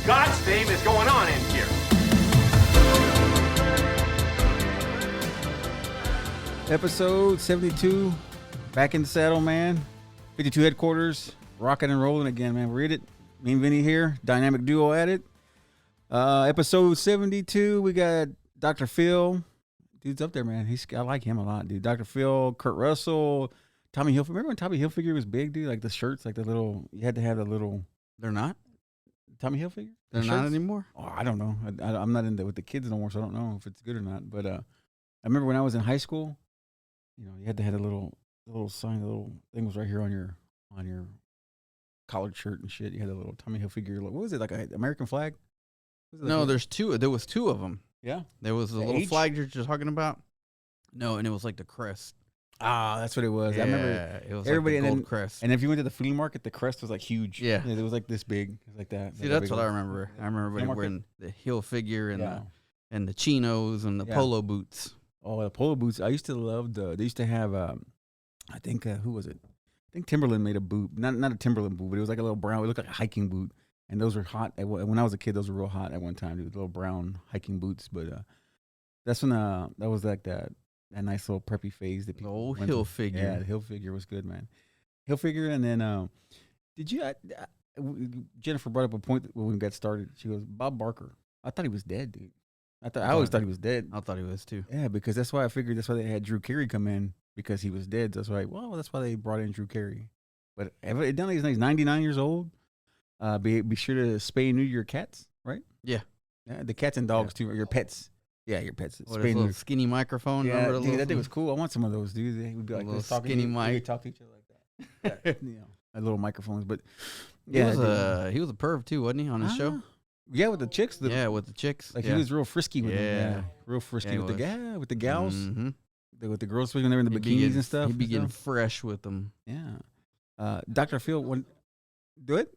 God's name is going on in here? Episode 72, back in the saddle, man. 52 headquarters, rocking and rolling again, man. Read it. Me and Vinnie here, dynamic duo at it. Episode 72, we got Dr. Phil. Dude's up there, man. I like him a lot, dude. Dr. Phil, Kurt Russell, Tommy Hilfiger. Remember when Tommy Hilfiger was big, dude? Like the shirts, like the little, you had to have the little. They're not? Tommy Hilfiger? They're not anymore? Oh, I don't know. I'm not with the kids no more, so I don't know if it's good or not. But I remember when I was in high school, you know, you had to have a little sign, the little thing was right here on your collared shirt and shit. You had a little Tommy Hilfiger. What was it, like an American flag? No, there's two. There was two of them. Yeah? There was a little H? flag you're talking about. No, and it was like the crest. Ah, that's what it was. Yeah, I remember it was everybody, like the and gold crest. And if you went to the flea market, the crest was like huge. Yeah. It was like this big. It was like that. See, that's what I remember. I remember everybody wearing the heel figure and the chinos and the polo boots. Oh, the polo boots. I used to love they used to have, I think, who was it? I think Timberland made a boot. Not a Timberland boot, but it was like a little brown. It looked like a hiking boot. And those were hot. When I was a kid, those were real hot at one time, dude. Little brown hiking boots. But that's when that was like that nice little preppy phase that people. The old heel figure. Yeah, the heel figure was good, man. Heel figure, and then did you? Jennifer brought up a point when we got started. She goes, Bob Barker. I thought he was dead, dude. I always thought he was dead. I thought he was too. Yeah, because that's why I figured that's why they had Drew Carey come in because he was dead. That's why. Well, that's why they brought in Drew Carey. But evidently he's 99 years old. Be sure to spay and neuter your cats, right? Yeah. Yeah, the cats and dogs too, or your pets. Yeah, your pets. What, his little skinny microphone? Yeah, dude, that thing was cool. I want some of those, dude. They would be like this, skinny mic. We talk to each other like that. You know, like little microphones. But yeah, he was a perv too, wasn't he, on his show? Yeah, with the chicks. With the chicks. Like he was real frisky with them. Yeah, real frisky with the gals. Mm-hmm. With the girls when they were in the bikinis and stuff. He'd be getting fresh with them. Yeah. Dr. Phil, do it.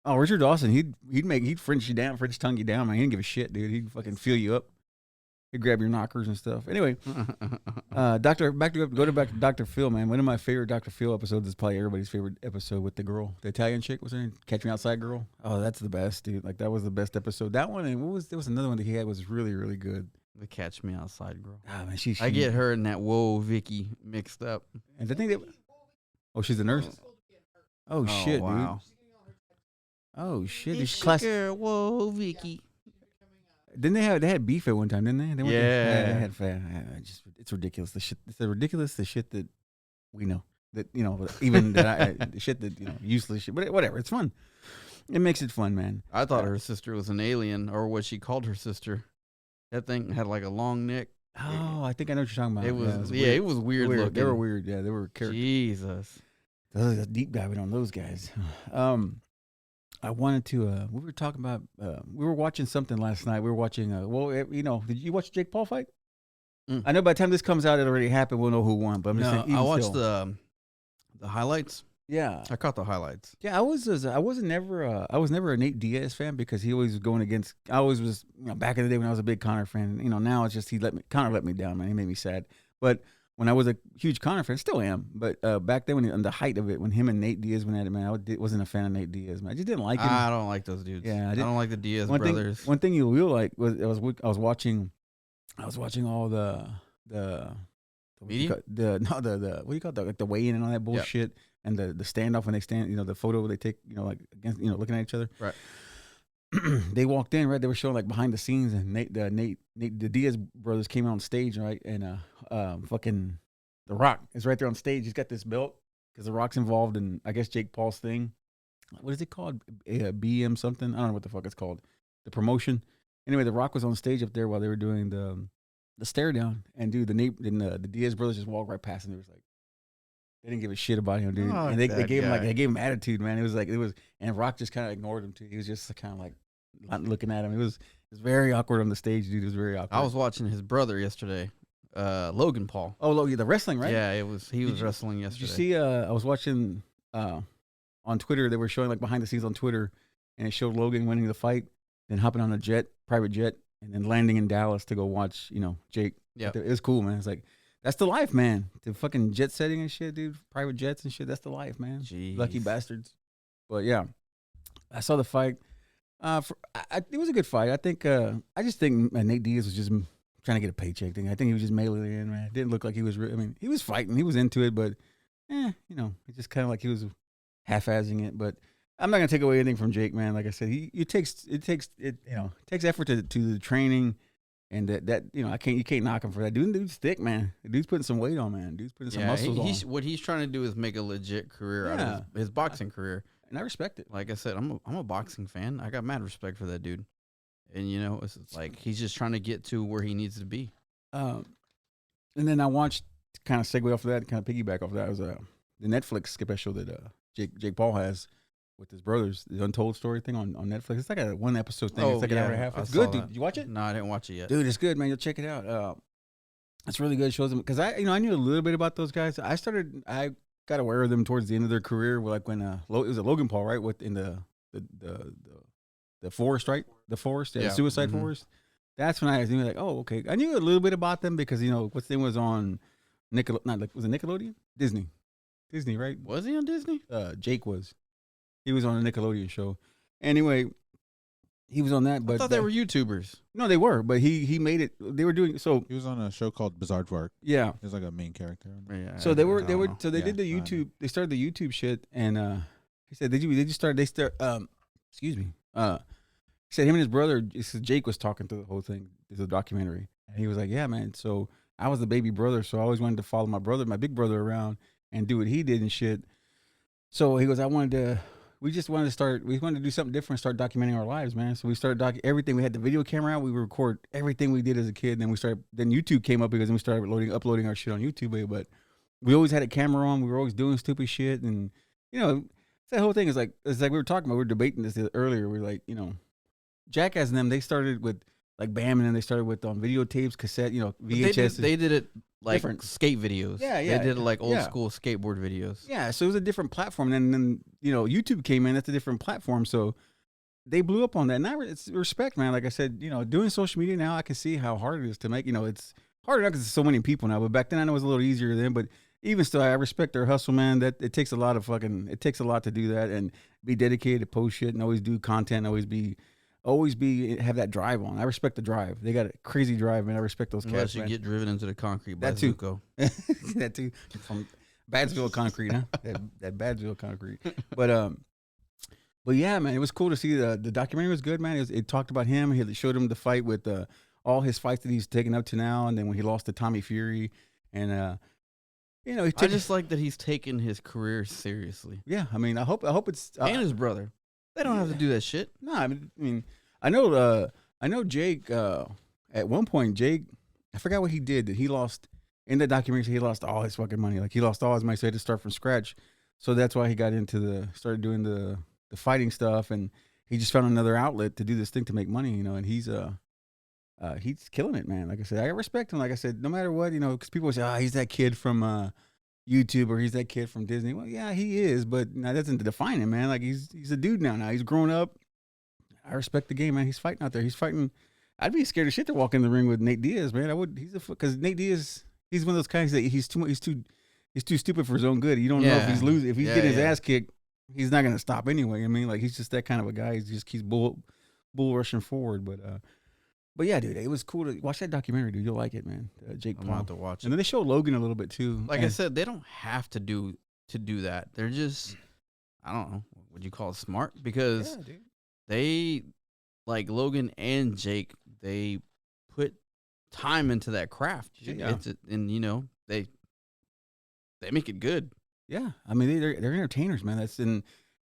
Oh, Richard Dawson, he'd French tongue you down, man. He didn't give a shit, dude. He'd fucking feel you up. He'd grab your knockers and stuff. Anyway, go back to Dr. Phil, man. One of my favorite Dr. Phil episodes is probably everybody's favorite episode with the girl, the Italian chick. What's her name? Catch Me Outside girl. Oh, that's the best, dude. Like that was the best episode. That one, and there was another one that he had was really, really good. The Catch Me Outside girl. Ah, man, I get her and that Whoa Vicky mixed up. And the thing that, she's a nurse. Oh shit, wow. Dude. Oh shit! It's your girl, Whoa Vicky. Didn't they had beef at one time? Didn't they? Yeah. They had fat. It's ridiculous. The shit that we know that even the shit that useless shit. But whatever, it's fun. It makes it fun, man. I thought her sister was an alien, or what she called her sister. That thing had like a long neck. Oh, I think I know what you're talking about. It was weird looking. They were weird. Yeah, they were characters. Jesus. That was a deep diving on those guys. I wanted to. We were talking about. We were watching something last night. We were watching. Did you watch Jake Paul fight? I know by the time this comes out, it already happened. We'll know who won. But I'm just saying. I watched the highlights. Yeah, I caught the highlights. Yeah, I was never a Nate Diaz fan because he always was going against. I always was. Back in the day when I was a big Conor fan. Now it's just Conor let me down, man. He made me sad. But when I was a huge Conor fan, still am, but back then, on the height of it, when him and Nate Diaz went at it, man, I wasn't a fan of Nate Diaz, man. I just didn't like him. I don't like those dudes. Yeah, I don't like the Diaz brothers. One thing you will like was I was watching all the media, what do you call it, the weigh-in and all that bullshit, and the standoff when they stand, the photo they take, like against, looking at each other. Right. They walked in, right? They were showing like behind the scenes, and the Diaz brothers came out on stage, right? And fucking The Rock is right there on stage. He's got this belt because The Rock's involved in, I guess, Jake Paul's thing. What is it called? BM something? I don't know what the fuck it's called. The promotion. Anyway, The Rock was on stage up there while they were doing the stare down, and dude, the Diaz brothers just walked right past him. It was like they didn't give a shit about him, dude. And they gave him attitude, man. And Rock just kind of ignored him too. He was just kind of like not looking at him. It was very awkward on the stage, dude. It was very awkward. I was watching his brother yesterday, Logan Paul. Oh, the wrestling, right? Yeah, he was wrestling yesterday. Did you see? I was watching on Twitter. They were showing like behind the scenes on Twitter, and it showed Logan winning the fight, then hopping on a private jet, and then landing in Dallas to go watch, Jake. Yeah, it was cool, man. It's like that's the life, man. The fucking jet setting and shit, dude. Private jets and shit. That's the life, man. Jeez. Lucky bastards. But yeah, I saw the fight. It was a good fight. I think. I just think Nate Diaz was just trying to get a paycheck thing. I think he was just mailing it in. Man, it didn't look like he was. I mean, he was fighting. He was into it, but you know, it's just kind of like he was half-assing it. But I'm not gonna take away anything from Jake, man. Like I said, it takes effort to the training, and that you know, you can't knock him for that. Dude's thick, man. The dude's putting some weight on, man. Dude's putting some muscles on. What he's trying to do is make a legit career out of his boxing career. And I respect it. Like I said, I'm a boxing fan. I got mad respect for that dude. And, you know, it's like he's just trying to get to where he needs to be. And then I watched, to kind of segue off of that, kind of piggyback off of that, was the Netflix special that Jake Paul has with his brothers, the Untold Story thing on Netflix. It's like a one episode thing. It's like an hour and a half. It's good, dude. Did you watch it? No, I didn't watch it yet. Dude, it's good, man. You'll check it out. It's really good. It shows them, because I knew a little bit about those guys. I got aware of them towards the end of their career, like when it was a Logan Paul, right? In the forest, right? The forest, the suicide forest. That's when I was like, oh, okay. I knew a little bit about them because, you know, what's the thing was on was it Nickelodeon? Disney, right? Was he on Disney? Jake was. He was on a Nickelodeon show. Anyway, he was on that. But I thought they were YouTubers. No, they were, but he made it. They were doing so. He was on a show called Bizarre Dwarf. Yeah, he was like a main character. Yeah. So they did the YouTube. They started the YouTube shit, and he said excuse me. He said him and his brother. Jake was talking through the whole thing. It's a documentary, and he was like, "Yeah, man. So I was the baby brother, so I always wanted to follow my big brother around and do what he did and shit." So he goes, we wanted to do something different, start documenting our lives, man. So we started everything. We had the video camera out. We would record everything we did as a kid. And then YouTube came up because we started uploading our shit on YouTube. But we always had a camera on. We were always doing stupid shit. And, you know, that whole thing is like we were talking about, we were debating this earlier. We were like, you know, Jackass and them, they started with like Bam, and then they started with videotapes, cassette, you know, VHS. They did it like different skate videos. Yeah. They did it like old school skateboard videos. Yeah, so it was a different platform. And then you know, YouTube came in. That's a different platform. So they blew up on that. And it's respect, man. Like I said, you know, doing social media now, I can see how hard it is to make. You know, it's harder now because there's so many people now. But back then, I know it was a little easier then. But even still, I respect their hustle, man. That it takes a lot to do that and be dedicated to post shit and always do content. Have that drive on. I respect the drive. They got a crazy drive, man. I respect those Unless cats, you man. get driven into the concrete by That too. Zuko. That too. From Badsville concrete, huh? that Badsville concrete. But yeah, man, it was cool to see the documentary was good, man. It talked about him. It showed him the fight with all his fights that he's taken up to now, and then when he lost to Tommy Fury, and you know, I just like that he's taking his career seriously. Yeah, I mean, I hope it's and his brother. They don't have to do that shit. No, I mean, I know Jake. At one point, Jake, I forgot what he did. That he lost in the documentary. He lost all his fucking money. Like he lost all his money, so he had to start from scratch. So that's why he got started doing the fighting stuff, and he just found another outlet to do this thing to make money. You know, and he's killing it, man. Like I said, I respect him. Like I said, no matter what, you know, because people say, he's that kid from YouTube or he's that kid from Disney. Well, yeah, he is, but that doesn't define him, man. Like he's a dude now. He's grown up. I respect the game, man. He's fighting out there. He's fighting. I'd be scared of shit to walk in the ring with Nate Diaz, man. I would. Because Nate Diaz, he's one of those guys that he's too stupid for his own good. You don't know if he's losing. If he's getting his ass kicked, he's not gonna stop anyway. I mean, like he's just that kind of a guy. He just keeps bull rushing forward. But yeah, dude, it was cool to watch that documentary, dude. You'll like it, man. Jake Paul. I'm about to watch it. And then they showed Logan a little bit too. Like I said, they don't have to do that. They're just, I don't know, would you call it smart? Because they, like Logan and Jake, they put time into that craft. Yeah. And you know, they make it good. Yeah, I mean they're entertainers, man.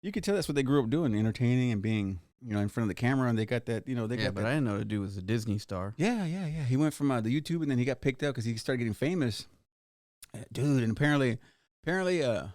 You could tell that's what they grew up doing, entertaining and being, you know, in front of the camera, and they got that, you know, but I didn't know the dude was a Disney star. Yeah. He went from the YouTube, and then he got picked up because he started getting famous, dude. And apparently, then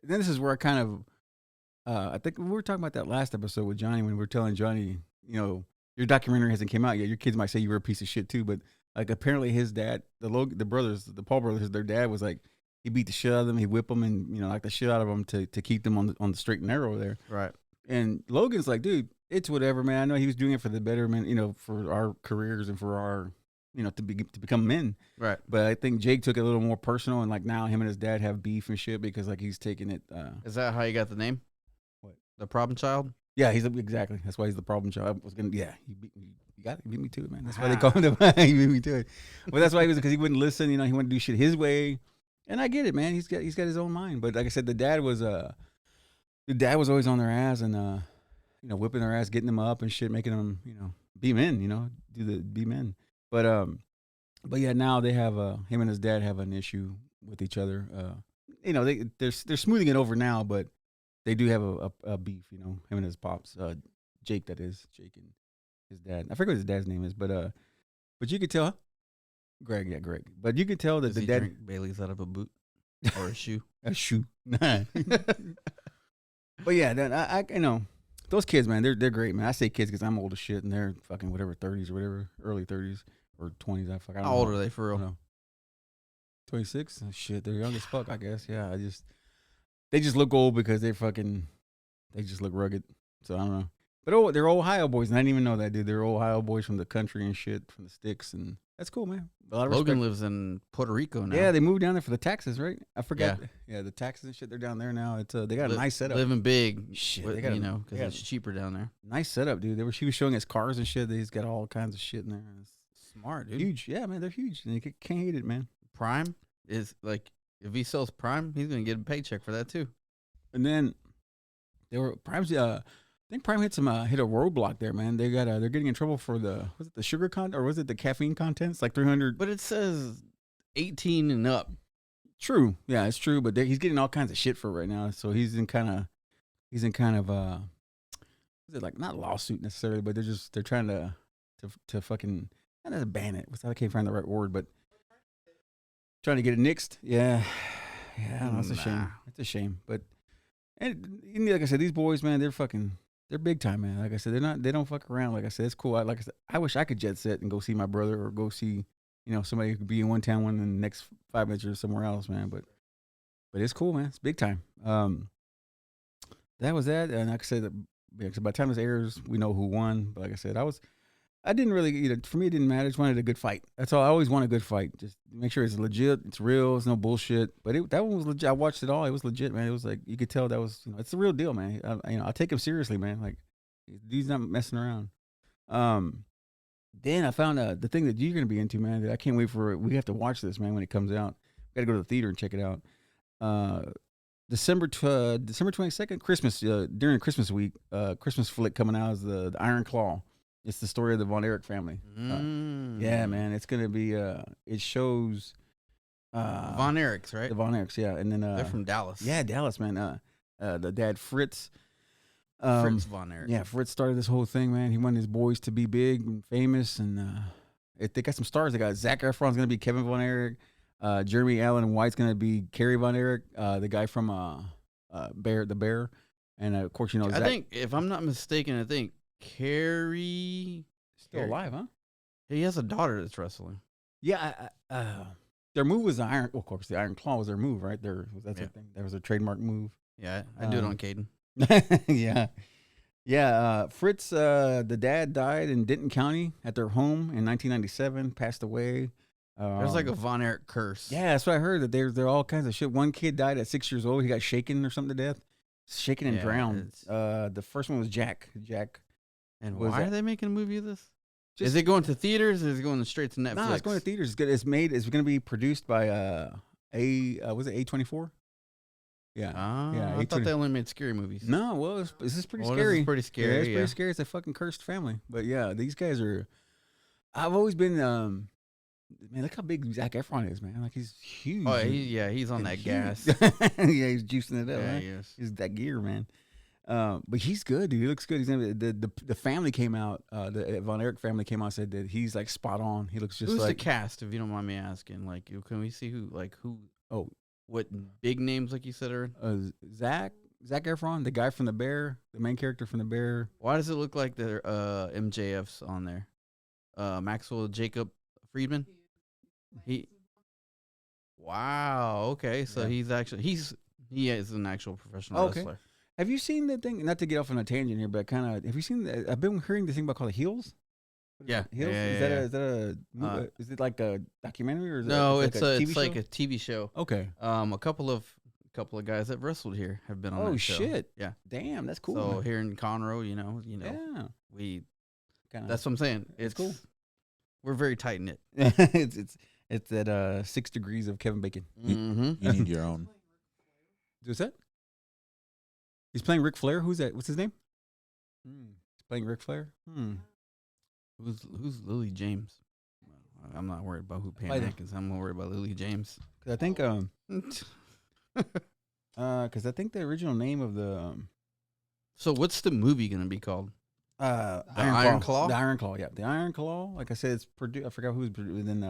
this is where I kind of, I think we were talking about that last episode with Johnny when we were telling Johnny, you know, your documentary hasn't came out yet. Your kids might say you were a piece of shit too, but like apparently his dad, the Paul brothers, their dad was like, he beat the shit out of them, he whipped them, and you know, like the shit out of them to keep them on the straight and narrow there. Right. And Logan's like, dude, it's whatever, man. I know he was doing it for the betterment, you know, for our careers and for our, you know, to become men. Right. But I think Jake took it a little more personal, and like now him and his dad have beef and shit because like he's taking it. Is that how you got the name? What? The problem child? Yeah, he's exactly. That's why he's the problem child. I was gonna. Yeah, you got it. You beat me to it, man. That's why they call him. He beat me to it. But that's why he was because he wouldn't listen. You know, he wanted to do shit his way, and I get it, man. He's got his own mind. But like I said, the dad was always on their ass and whipping their ass, getting them up and shit, making them be men. Be men. But yeah, now they have him and his dad have an issue with each other. They're smoothing it over now, but they do have a beef. Him and his pops, Jake, that is Jake and his dad. I forget what his dad's name is, but you could tell, Greg, yeah, Greg. But you could tell that Does the he dad drink Bailey's out of a boot or a shoe. a shoe. But yeah, I those kids, man, they're great, man. I say kids because I'm old as shit, and they're fucking whatever 30s or whatever, early 30s or 20s. I don't How know. old are they for real? I don't know. 26. Oh, shit, they're young as fuck, I guess. Yeah, they just look old because they just look rugged. So I don't know. But they're Ohio boys, and I didn't even know that, dude. They're Ohio boys from the country and shit, from the sticks, and that's cool, man. A lot of Logan respect. lives in Puerto Rico now. Yeah, they moved down there for the taxes, right? I forgot. Yeah, the taxes and shit. They're down there now. It's they got a nice setup. Living big, Shit, with, they got because it's cheaper down there. Nice setup, dude. She was showing us cars and shit. He's got all kinds of shit in there. It's Smart, dude. huge. Yeah, man, they're huge. And you can't hate it, man. Prime is like, if he sells Prime, he's gonna get a paycheck for that too. And then Prime's. I think Prime hit a roadblock there, man. They're getting in trouble for was it the sugar content or was it the caffeine content? It's like 300. But it says 18 and up. True, yeah, it's true. But he's getting all kinds of shit for it right now. So he's in kind of is it like not lawsuit necessarily, but they're trying to fucking not to ban it. I can't find the right word, but trying to get it nixed. Yeah, that's a shame. It's a shame, but and like I said, these boys, man, they're big time, man. Like I said, they don't fuck around. Like I said, it's cool. Like I said, I wish I could jet set and go see my brother or go see, somebody who could be in one town, one in the next 5 minutes or somewhere else, man. But it's cool, man. It's big time. That was that. And like I said, by the time this airs, we know who won. But like I said, I didn't really, for me, it didn't matter. I just wanted a good fight. That's all. I always want a good fight. Just make sure it's legit, it's real, it's no bullshit. But that one was legit. I watched it all. It was legit, man. It was like, you could tell that was, it's the real deal, man. I take him seriously, man. Like, he's not messing around. Then I found the thing that you're going to be into, man, that I can't wait for. We have to watch this, man, when it comes out. We got to go to the theater and check it out. December 22nd, Christmas, during Christmas week, Christmas flick coming out is the Iron Claw. It's the story of the Von Erich family. Yeah, man. It's going to be, it shows. Von Erichs, right? The Von Erichs, yeah. And then. They're from Dallas. Yeah, Dallas, man. The dad, Fritz. Fritz Von Erich. Yeah, Fritz started this whole thing, man. He wanted his boys to be big and famous. And they got some stars. They got Zac Efron's going to be Kevin Von Erich. Jeremy Allen White's going to be Carrie Von Erich. The guy from the Bear. And, of course, I think, if I'm not mistaken, Carrie still alive, huh? He has a daughter that's wrestling. Yeah, their move was the Iron. Well, of course, the Iron Claw was their move, right? Their thing. That was their trademark move. Yeah, I do it on Caden. Yeah. Fritz, the dad died in Denton County at their home in 1997. Passed away. There's like a Von Erich curse. Yeah, that's what I heard. That they're all kinds of shit. One kid died at 6 years old. He got shaken or something to death. Shaken and drowned. The first one was Jack. And why are they making a movie of this? Just, is it going to theaters or is it going straight to Netflix? No, it's going to theaters. It's going to be produced by was it A24? Yeah. I thought they only made scary movies. No, well, this is pretty scary. This is pretty scary. Yeah, it's pretty scary. It's a fucking cursed family. But yeah, these guys are. I've always been. Man, look how big Zac Efron is, man. Like, he's huge. Oh, he's on that gas. Yeah, he's juicing it up. Yeah, man. he is. He's that gear, man. But he's good, dude. He looks good. He's the family came out. The Von Erich family came out and said that he's like spot on. He looks just Who's like the cast, if you don't mind me asking? Like, can we see who? Oh, what big names, like you said, are? Zac Efron, the guy from the Bear, the main character from the Bear. Why does it look like they're MJFs on there? Maxwell Jacob Friedman. Wow. Okay, so he is an actual professional wrestler. Have you seen the thing? Not to get off on a tangent here, but kind of. Have you seen? I've been hearing this thing about called the Heels. Yeah. Heels. Is it like a documentary or is no? It's Like a TV show. Okay. A couple of couple of guys that wrestled here have been on Oh that show. shit! Yeah. Damn, that's cool. So man. here in Conroe, Yeah, we kind that's what I'm saying. It's cool. We're very tight knit. it's at 6 degrees of Kevin Bacon. Mm-hmm. You need your own. Who's that? He's playing Ric Flair. Who's that? What's his name? He's playing Ric Flair. Who's Lily James? I'm not worried about who Pam Either. Atkins. I'm more worried about Lily James. Cause I think because I think the original name of the So what's the movie gonna be called? Iron Claw? The Iron Claw, yeah, the Iron Claw. Like I said, it's produced. I forgot who's within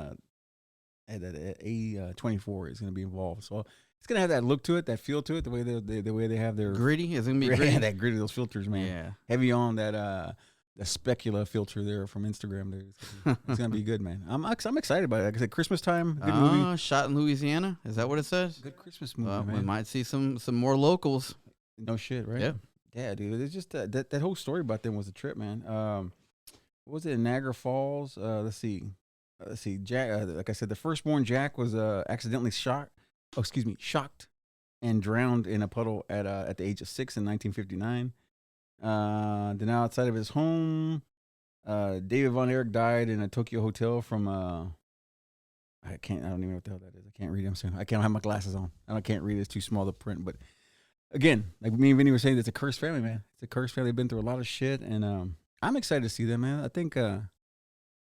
A24 is going to be involved. So it's going to have that look to it, that feel to it, the way they have their Gritty? Is it gonna be gritty? yeah, that gritty, those filters, man. Yeah. Heavy on that the specula filter there from Instagram, dude. It's gonna be good, man. I'm excited about it. Like I said, Christmas time, good movie, Shot in Louisiana. Is that what it says? good Christmas movie, We man. might see some more locals. No shit, right? Yeah. Yeah, dude. It's just that whole story about them was a trip, man. What was it in Niagara Falls? Let's see. Jack, like I said, the firstborn Jack was accidentally shocked and drowned in a puddle at the age of 6 in 1959. Then outside of his home, David Von Erich died in a Tokyo hotel from I don't even know what the hell that is. I can't read it. I'm saying I can't have my glasses on. I can't read it. It's too small to print. But again, like me and Vinnie were saying, it's a cursed family, man. It's a cursed family. They've been through a lot of shit, and I'm excited to see them, man. I think looking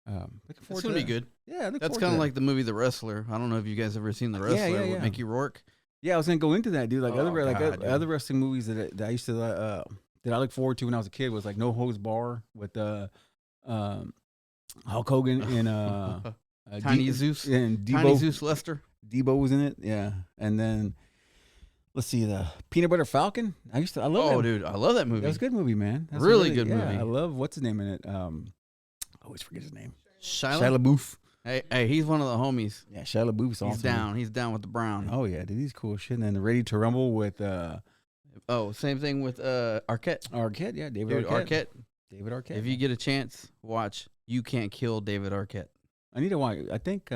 forward It's to gonna be that. good. Yeah, That's kind of like the movie The Wrestler. I don't know if you guys ever seen The Wrestler yeah, with yeah. Mickey Rourke. Yeah, I was gonna go into that, dude. Like Oh, God, dude. other wrestling movies that I used to that I look forward to when I was a kid was like No Holds Bar with Hulk Hogan and Tiny Zeus. and Tiny Debo. Zeus Lester. Debo was in it, yeah. And then let's see, the Peanut Butter Falcon. I love Oh, that. dude, I love that movie. That was a good movie, man. That's a Really good yeah, movie. I love what's his name in it. I always forget his name. Shia Shia LaBeouf. Hey, he's one of the homies. Yeah, Shia LaBeouf's awesome. He's down. He's down with the Brown. Oh yeah, dude, he's cool shit. And then Ready to Rumble with Oh, same thing with Arquette. Arquette, yeah, David Dude, Arquette. David Arquette. If you get a chance, watch You Can't Kill David Arquette. I need to watch. I think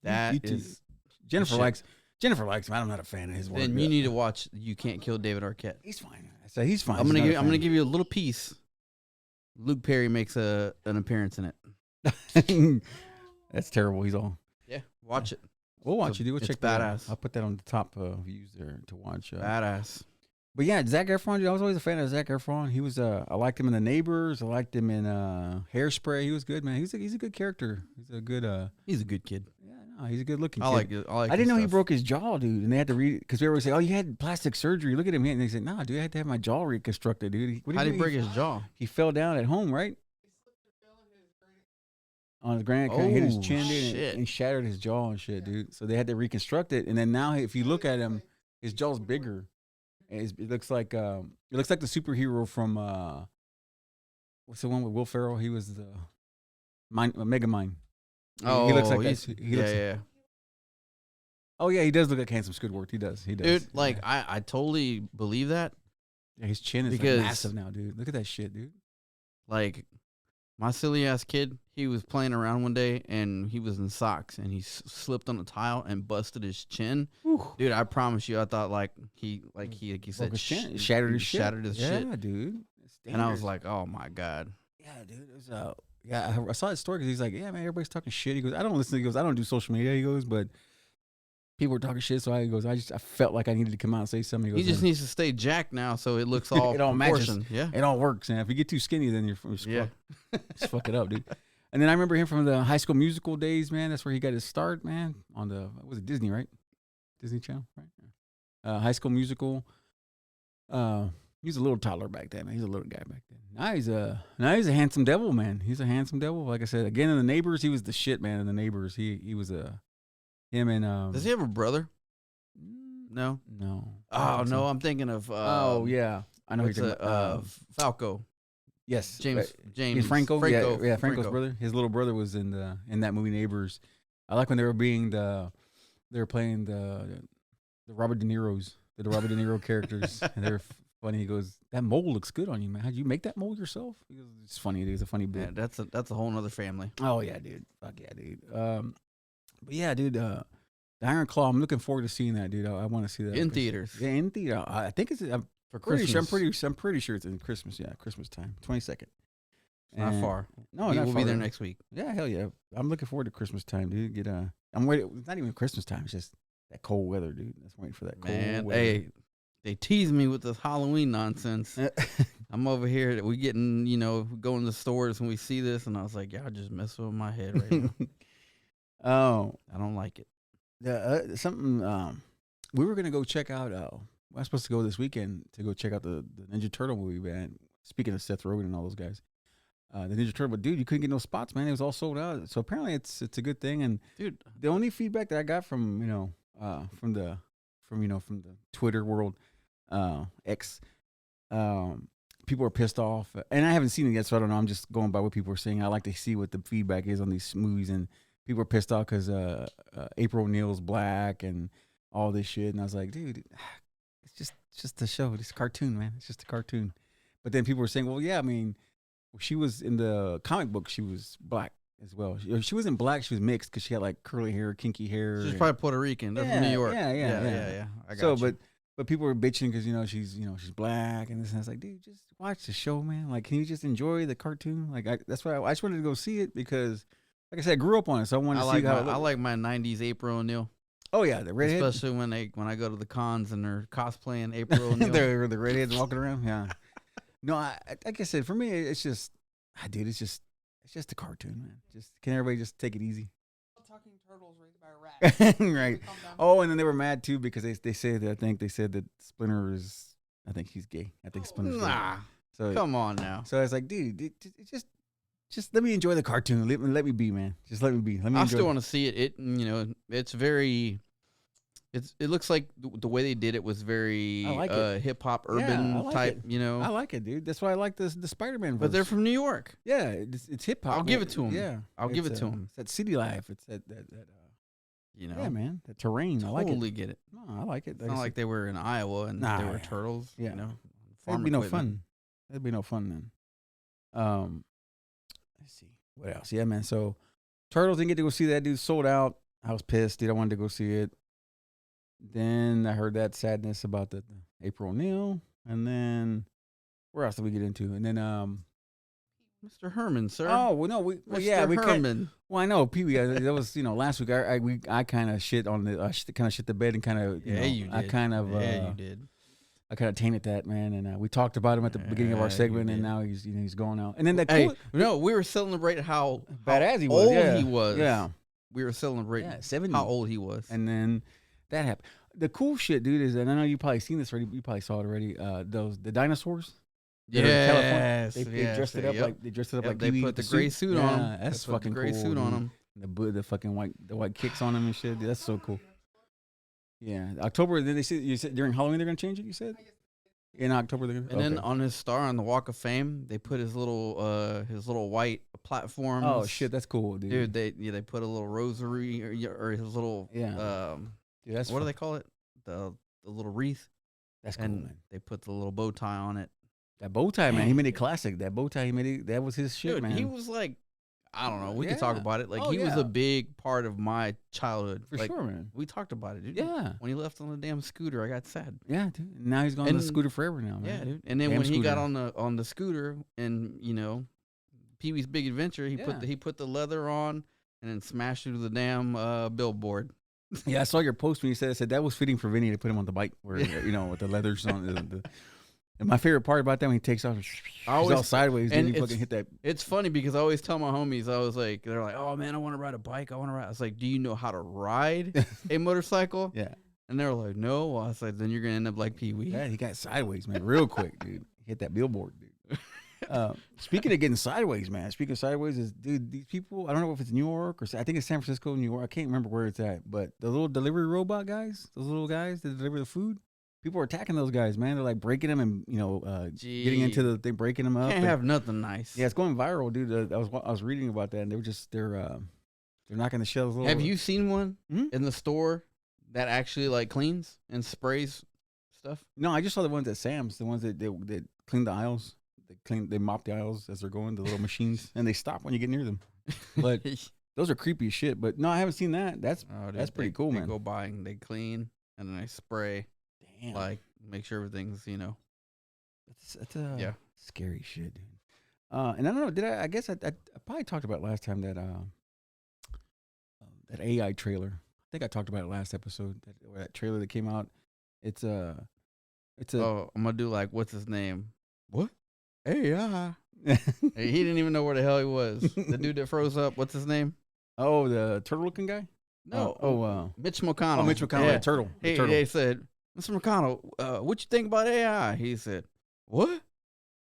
That you too- is Jennifer shit. likes. Jennifer likes him. I'm not a fan of his work. Then you need to watch You Can't Kill David Arquette. He's fine. I say he's fine. I'm He's gonna not a give you a little piece. Luke Perry makes an appearance in it. fan. That's terrible. He's all. Yeah, watch it. We'll watch it. Dude. We'll it's check that out. badass. I'll put that on the top views there to watch. Badass. But yeah, Zac Efron. Dude, I was always a fan of Zac Efron. He was. I liked him in The Neighbors. I liked him in Hairspray. He was good, man. He's a good character. He's a good. He's a good kid. Yeah, no, he's a good looking. I kid. like it. I I didn't know his he stuff. broke his jaw, dude. And they had to because we always say, "Oh, you had plastic surgery." Look at him, and they said, "No, dude, I had to have my jaw reconstructed, dude." What do How you did he mean? break his jaw? He fell down at home, right? On his granite, kind of hit his Oh, chin, dude, shit. and shattered his jaw and shit, dude. So they had to reconstruct it, and then now, if you look at him, his jaw's bigger. And it looks like the superhero from what's the one with Will Ferrell? He was the Mega Mind. Oh, he looks like that. he's- He looks. yeah. Oh yeah, he does look like handsome Squidward. He does. He does. Dude, like yeah. I totally believe that. Yeah, his chin is because- like massive now, dude. Look at that shit, dude. Like my silly ass kid, he was playing around one day and he was in socks and he slipped on a tile and busted his chin. Whew. Dude, I promise you, I thought like he Broke said his chin. he Shattered his shit. Shattered his yeah, shit. dude. It's And I was dangerous. like, oh my god. yeah, dude. It was yeah. I saw his story because he's like, yeah, man, everybody's talking shit. He goes, I don't listen. He goes, I don't do social media. He goes, but people were talking shit, so I felt like I needed to come out and say something. He Goes, just needs to stay jacked now so it looks all It all matches. proportioned. Yeah. it all works. And if you get too skinny, then you're Yeah. just fuck it up, dude. And then I remember him from the High School Musical days, man. That's where he got his start, man. On the was it Disney, right? Disney Channel, right? High School Musical. He was a little toddler back then, man. He's a little guy back then. Now he's a handsome devil, man. He's a handsome devil. Like I said, again in The Neighbors, he was the shit, man. In The Neighbors, he was him and Does he have a brother? No. No. Oh no, I'm thinking of Oh yeah, I know who what's you're talking about. Falco. Yes, James He's Franco. Yeah, Franco's brother. His little brother was in that movie Neighbors. I like when they were playing the Robert De Niro's, the Robert De Niro characters, and they're funny. He goes, "That mole looks good on you, man. How'd you make that mole yourself?" He goes, "It's funny, dude. It's a funny bit." Yeah, that's a whole nother family. Oh yeah, dude. Fuck yeah, dude. But yeah, dude. The Iron Claw. I'm looking forward to seeing that, dude. I want to see that In theaters. Yeah, in theater. I think it's. I'm For pretty Christmas. sure. I'm pretty sure it's in Christmas. Yeah, Christmas time, 22nd. Not And- far. No, We'll not be far. there next week. Yeah, hell yeah. I'm looking forward to Christmas time, dude. I'm waiting. It's not even Christmas time. It's just that cold weather, dude. That's waiting for that cold Man, weather. hey, they tease me with this Halloween nonsense. I'm over here. We getting, going to the stores and we see this, and I was like, y'all just messing with my head right now. Oh, I don't like it. something. We were gonna go check out. I was supposed to go this weekend to go check out the Ninja Turtle movie, man. Speaking of Seth Rogen and all those guys, the Ninja Turtle. But dude, you couldn't get no spots, man. It was all sold out. So apparently, it's a good thing. And Dude, the only feedback that I got from from the Twitter world, X, people are pissed off, and I haven't seen it yet, so I don't know. I'm just going by what people are saying. I like to see what the feedback is on these movies, and people are pissed off because April O'Neil's black and all this shit, and I was like, dude, it's just a show. It's a cartoon, man. It's just a cartoon. But then people were saying, well, yeah, I mean, she was in the comic book, she was black as well. She wasn't black, she was mixed because she had like curly hair, kinky hair. she's and- probably Puerto Rican. They're from New York. Yeah. I got So, you. but people were bitching because she's black and this. And I was like, dude, just watch the show, man. Like, can you just enjoy the cartoon? Like, that's why I just wanted to go see it because, like I said, I grew up on it, so I wanted to see how. I like my '90s April O'Neil, Oh yeah, the redhead. especially when I go to the cons and they're cosplaying April O'Neil. the redheads walking around. Yeah. No, like I said, for me, it's just, dude, it's just a cartoon, man. Just can everybody just take it easy? Talking turtles raised by a rat. Right. Oh, and then they were mad too because they said that they said that Splinter is, I think he's gay. I think Splinter's gay. Nah, So come on now. So I was like, dude, just let me enjoy the cartoon. Let me be, man. Just let me be. Let me. I enjoy still want to see it. It's very. It looks like the way they did it was very I like it. hip hop Yeah, urban I like type. it. I like it, dude. That's why I like the Spider-Man. But they're from New York. yeah, it's hip hop. I'll give it to 'em. Yeah, I'll give It's, it to 'em. It's that city life. It's that yeah, man. That terrain. I like it. Totally get it. No, I like it. It's not like they were in Iowa and Nah, they were yeah. turtles. Yeah. That'd that'd be no fun. That'd be no fun then. Let's see what else. Yeah, man. So Turtles didn't get to go see that, dude. Sold out. I was pissed, dude. I wanted to go see it. Then I heard that sadness about the April O'Neil, and then where else did we get into? And then Mr. Herman, sir. oh well, no, we Mr. Herman. Well, I know Pee Wee. That was last week. I kind of shit on the kind of shit the bed and kind of Yeah, you did. I kind of you did. I kind of tainted that, man, and we talked about him at the beginning of our Yeah, you segment, and did. now he's going out. And then that Hey, cool, no, we were celebrating how badass he was. old Yeah. he was. Yeah, We were celebrating 70. how old he was. And then that happened. The cool shit, dude, is, and I know you probably seen this already. You probably saw it already. The dinosaurs. that are in California, they dressed it up like they Pee-wee put with the gray suit on him. Yeah, that's They put fucking the gray cool. suit on dude. him. The fucking white kicks on him and shit. Dude, that's so cool. Yeah, October. Then you said during Halloween they're gonna change it. You said in October they're gonna. And then on his star on the Walk of Fame, they put his little white platform. oh shit, that's cool, dude. Dude, they put a little rosary or his little Dude, that's what do they call it? The little wreath. That's cool, And man. they put the little bow tie on it. That bow tie, man. He made it classic. That bow tie, he made it. That was his shit, Dude, man. he was like, I don't know. We can talk Yeah. about it. Like Oh, he was yeah. a big part of my childhood. for like, sure, man. We talked about it, dude. Yeah, When he left on the damn scooter, I got sad. yeah, dude. Now he's gone on the And- scooter forever now, man. Yeah, dude. And then Damn when he got scooter. on the scooter and Pee Wee's Big Adventure, he put the leather on and then smashed through the damn billboard. Yeah, I saw your post when you said that was fitting for Vinnie to put him on the bike, where with the leathers on. And my favorite part about that when he takes off, he's all sideways, and and he it's- fucking hit that. It's funny because I always tell my homies, I was like, they're like, oh man, I want to ride a bike. I was like, do you know how to ride a motorcycle? Yeah, And they're like, no. Well, I was like, then you're gonna end up like Pee Wee. yeah, he got sideways, man, real quick, dude. He hit that billboard, dude. Speaking of getting sideways, man. Speaking of sideways, dude, these people. I don't know if it's New York or I think it's San Francisco, New York. I can't remember where it's at, but the little delivery robot guys, those little guys that deliver the food. People are attacking those guys, man. They're like breaking them and getting into the thing, breaking them up. Can't have nothing nice. Yeah, it's going viral, dude. I was reading about that, and they're knocking the shelves. Have you seen one Mhm. in the store that actually like cleans and sprays stuff? No, I just saw the ones at Sam's, the ones that clean the aisles. They mop the aisles as they're going, the little machines, and they stop when you get near them. But Those are creepy as shit. But no, I haven't seen that. That's Oh, dude, that's pretty cool, they man. go by and they clean and then they spray, Damn. like make sure everything's That's yeah. scary shit, dude. And I don't know. Did I? I guess I probably talked about it last time that AI trailer. I think I talked about it last episode. That trailer that came out. It's a. Oh, I'm gonna do like what's his name? What? AI. Hey, he didn't even know where the hell he was. The dude that froze up. What's his name? Oh, the turtle looking guy. No. Mitch McConnell. Oh, Mitch McConnell, Yeah. the turtle. The He, turtle. they said, Mr. McConnell, what you think about AI? He said, what?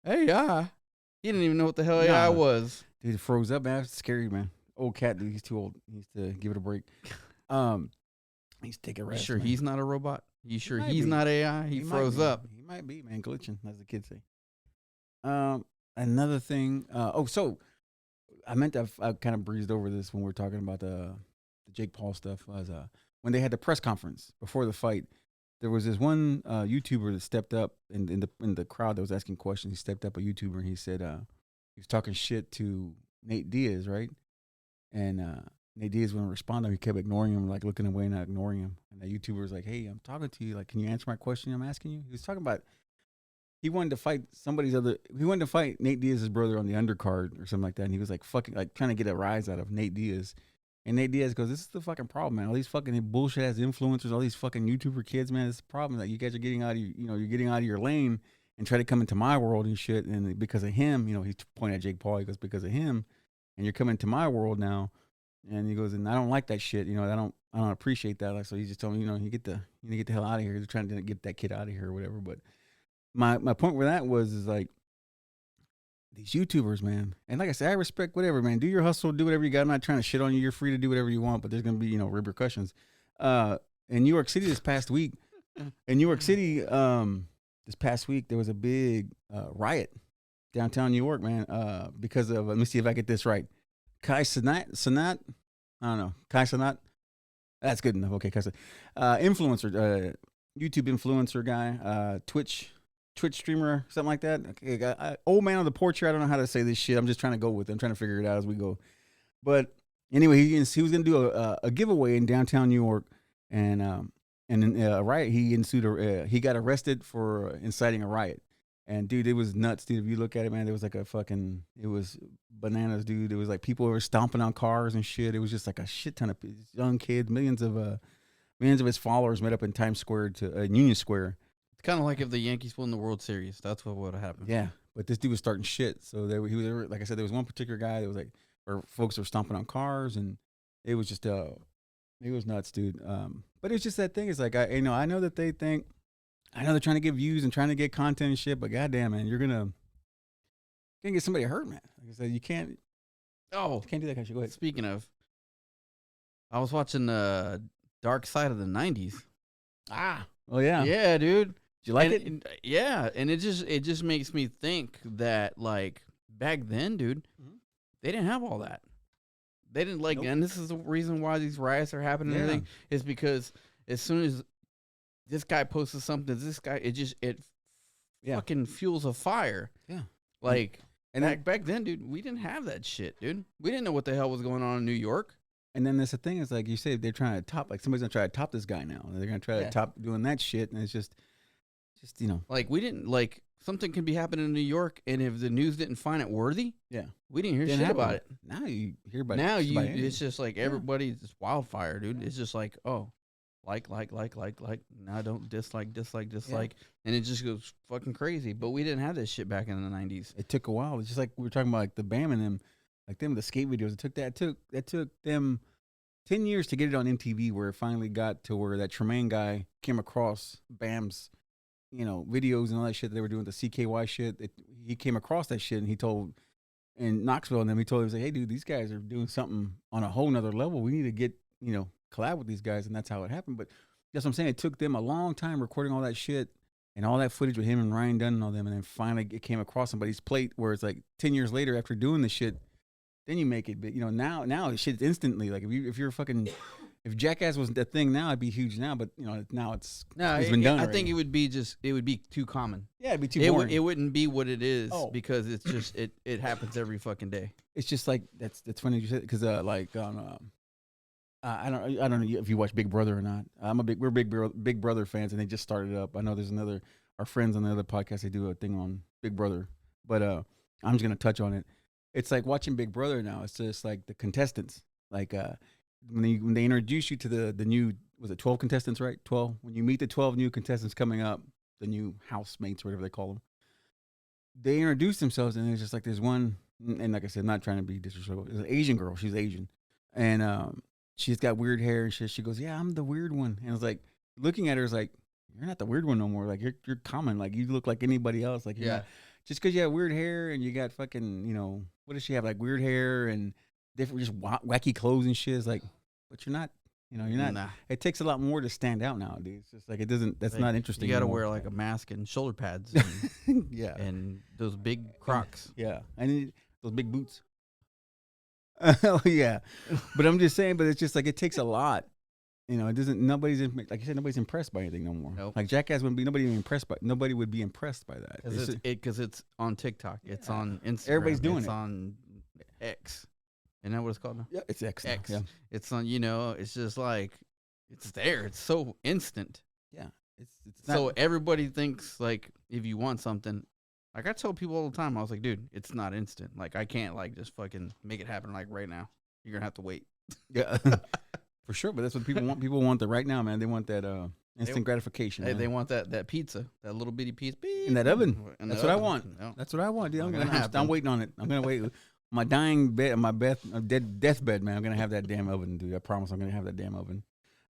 AI? He didn't even know what the hell AI Nah. was. Dude, it froze up, man. It's scary, man. Old cat, dude. He's too old. He needs to give it a break. He's taking a You rest. sure man. he's not a robot? You sure might he's be. not AI? He might froze be. up. He might be, man. Glitching, as the kids say. Another thing. So I meant to. I kind of breezed over this when we were talking about the Jake Paul stuff. Was when they had the press conference before the fight. There was this one YouTuber that stepped up in the crowd that was asking questions. He stepped up, a YouTuber, and he said he was talking shit to Nate Diaz, right? And Nate Diaz wouldn't respond to him. He kept ignoring him, like looking away, not ignoring him. And the YouTuber was like, "Hey, I'm talking to you. Like, can you answer my question I'm asking you?" He was talking about he wanted to fight he wanted to fight Nate Diaz's brother on the undercard or something like that. And he was like fucking like trying to get a rise out of Nate Diaz. And Nate Diaz goes, "This is the fucking problem, man. All these fucking bullshit ass influencers, all these fucking YouTuber kids, man. It's the problem that you guys are getting out of you're getting out of your lane and try to come into my world and shit. And because of him, he's pointing at Jake Paul. He goes, because of him, and you're coming to my world now." And he goes, "And I don't like that shit. I don't appreciate that." Like, so he just told me, you get the hell out of here. He's trying to get that kid out of here or whatever. But my point with that is like these YouTubers, man. And like I said, I respect whatever, man. Do your hustle, do whatever you got. I'm not trying to shit on you. You're free to do whatever you want, but there's gonna be, repercussions. In New York City this past week, this past week, there was a big riot downtown New York, man. Because of let me see if I get this right. Kai Sanat, I don't know. Kai Sanat. That's good enough. Okay, Kai Sanat. Influencer, YouTube influencer guy, Twitch streamer, something like that. Okay, old man on the porch here. I don't know how to say this shit. I'm just trying to go with it. I'm trying to figure it out as we go. But anyway, he was going to do a giveaway in downtown New York, and in a riot, he got arrested for inciting a riot. And dude, it was nuts, dude. If you look at it, man, it was like it was bananas, dude. It was like people were stomping on cars and shit. It was just like a shit ton of young kids, millions of his followers met up in Times Square to Union Square. It's kind of like if the Yankees won the World Series. That's what would have happened. Yeah, but this dude was starting shit. So like I said, there was one particular guy that was like, where folks were stomping on cars, and it was just it was nuts, dude. But it's just that thing. It's like I know that they think. I know they're trying to get views and trying to get content and shit, but goddamn, man, you're gonna get somebody hurt, man. Like I said, you can't do that kind of shit. Go ahead. Speaking of, I was watching Dark Side of the 90s. Oh yeah. Yeah, dude. Did you like it? Yeah, and it just makes me think that like back then, dude, they didn't have all that. They didn't like, and this is the reason why these riots are happening. And everything is because as soon as this guy posted something, it fucking fuels a fire. Yeah. Like, and back then, dude, we didn't have that shit, dude. We didn't know what the hell was going on in New York. And then that's the thing is like you say, they're trying to top, like somebody's gonna try to top this guy now. They're gonna try to top doing that shit, and it's just like we didn't like something could be happening in New York, and if the news didn't find it worthy, we didn't hear shit about it. Now you hear about now it. it's just like everybody's just wildfire, dude. It's just like like. Now don't dislike, and it just goes fucking crazy. But we didn't have this shit back in the 90s. It took a while. It's just like we were talking about, like the Bam and them, the skate videos. It took them 10 years to get it on MTV, where it finally got to where that Tremaine guy came across Bam's, videos and all that shit that they were doing, the CKY shit. He came across that shit, and he told in Knoxville, and then he was like, "Hey, dude, these guys are doing something on a whole nother level. We need to get collab with these guys," and that's how it happened. But that's what I'm saying. It took them a long time recording all that shit and all that footage with him and Ryan Dunn and all them, and then finally it came across somebody's plate where it's like 10 years later after doing the shit, then you make it. But now shit's instantly. Like if you're fucking if Jackass was the thing now, it'd be huge now. But now it's No, been done. I already. think it would be too common. Yeah, it'd be too It boring. it wouldn't be what it is Oh. because it's just it happens every fucking day. It's just like that's funny you said because like on I don't know if you watch Big Brother or not. We're Big Brother fans, and they just started up. I know there's our friends on the other podcast. They do a thing on Big Brother, but I'm just gonna touch on it. It's like watching Big Brother now. It's just like the contestants. Like when they introduce you to the new, was it 12 contestants, right? 12. When you meet the 12 new contestants coming up, the new housemates or whatever they call them, they introduce themselves, and it's just like there's one, and like I said, I'm not trying to be disrespectful. There's an Asian girl. She's Asian, and she's got weird hair and shit. She goes, "Yeah, I'm the weird one." And I was like, looking at her, is like, "You're not the weird one no more. Like you're common. Like you look like anybody else. Like you're not, just because you have weird hair and you got fucking, what does she have? Like weird hair and different, just wacky clothes and shit. It's like, but you're not. You're not. Nah. It takes a lot more to stand out nowadays. It's just like it doesn't. That's Like, not interesting. You got to anymore. wear like a mask and shoulder pads and, yeah, and those big Crocs. yeah, and those big boots. Oh yeah, but I'm just saying. But it's just like it takes a lot. It doesn't. Like you said, nobody's impressed by anything no more. Nope. Like Jackass wouldn't be. Nobody would be impressed by that. Because it's on TikTok. It's Yeah. on Instagram. Everybody's doing it's it. on X. Isn't that what it's called now? Yeah, it's X. now, X. Yeah, It's on. It's just like it's there. It's so instant. yeah. It's not, So everybody thinks like if you want something, like I tell people all the time, I was like, dude, it's not instant. Like I can't like just fucking make it happen like right now. You're gonna have to wait. yeah, for sure. But that's what people want. People want the right now, man. They want that instant gratification. They man. want that pizza, that little bitty piece. In that oven. In the That's what I oven. want. No. That's what I want, dude. Not I'm gonna gonna. happen. I'm waiting on it. I'm gonna wait. My dying bed, my deathbed, man. I'm gonna have that damn oven, dude. I promise. I'm gonna have that damn oven.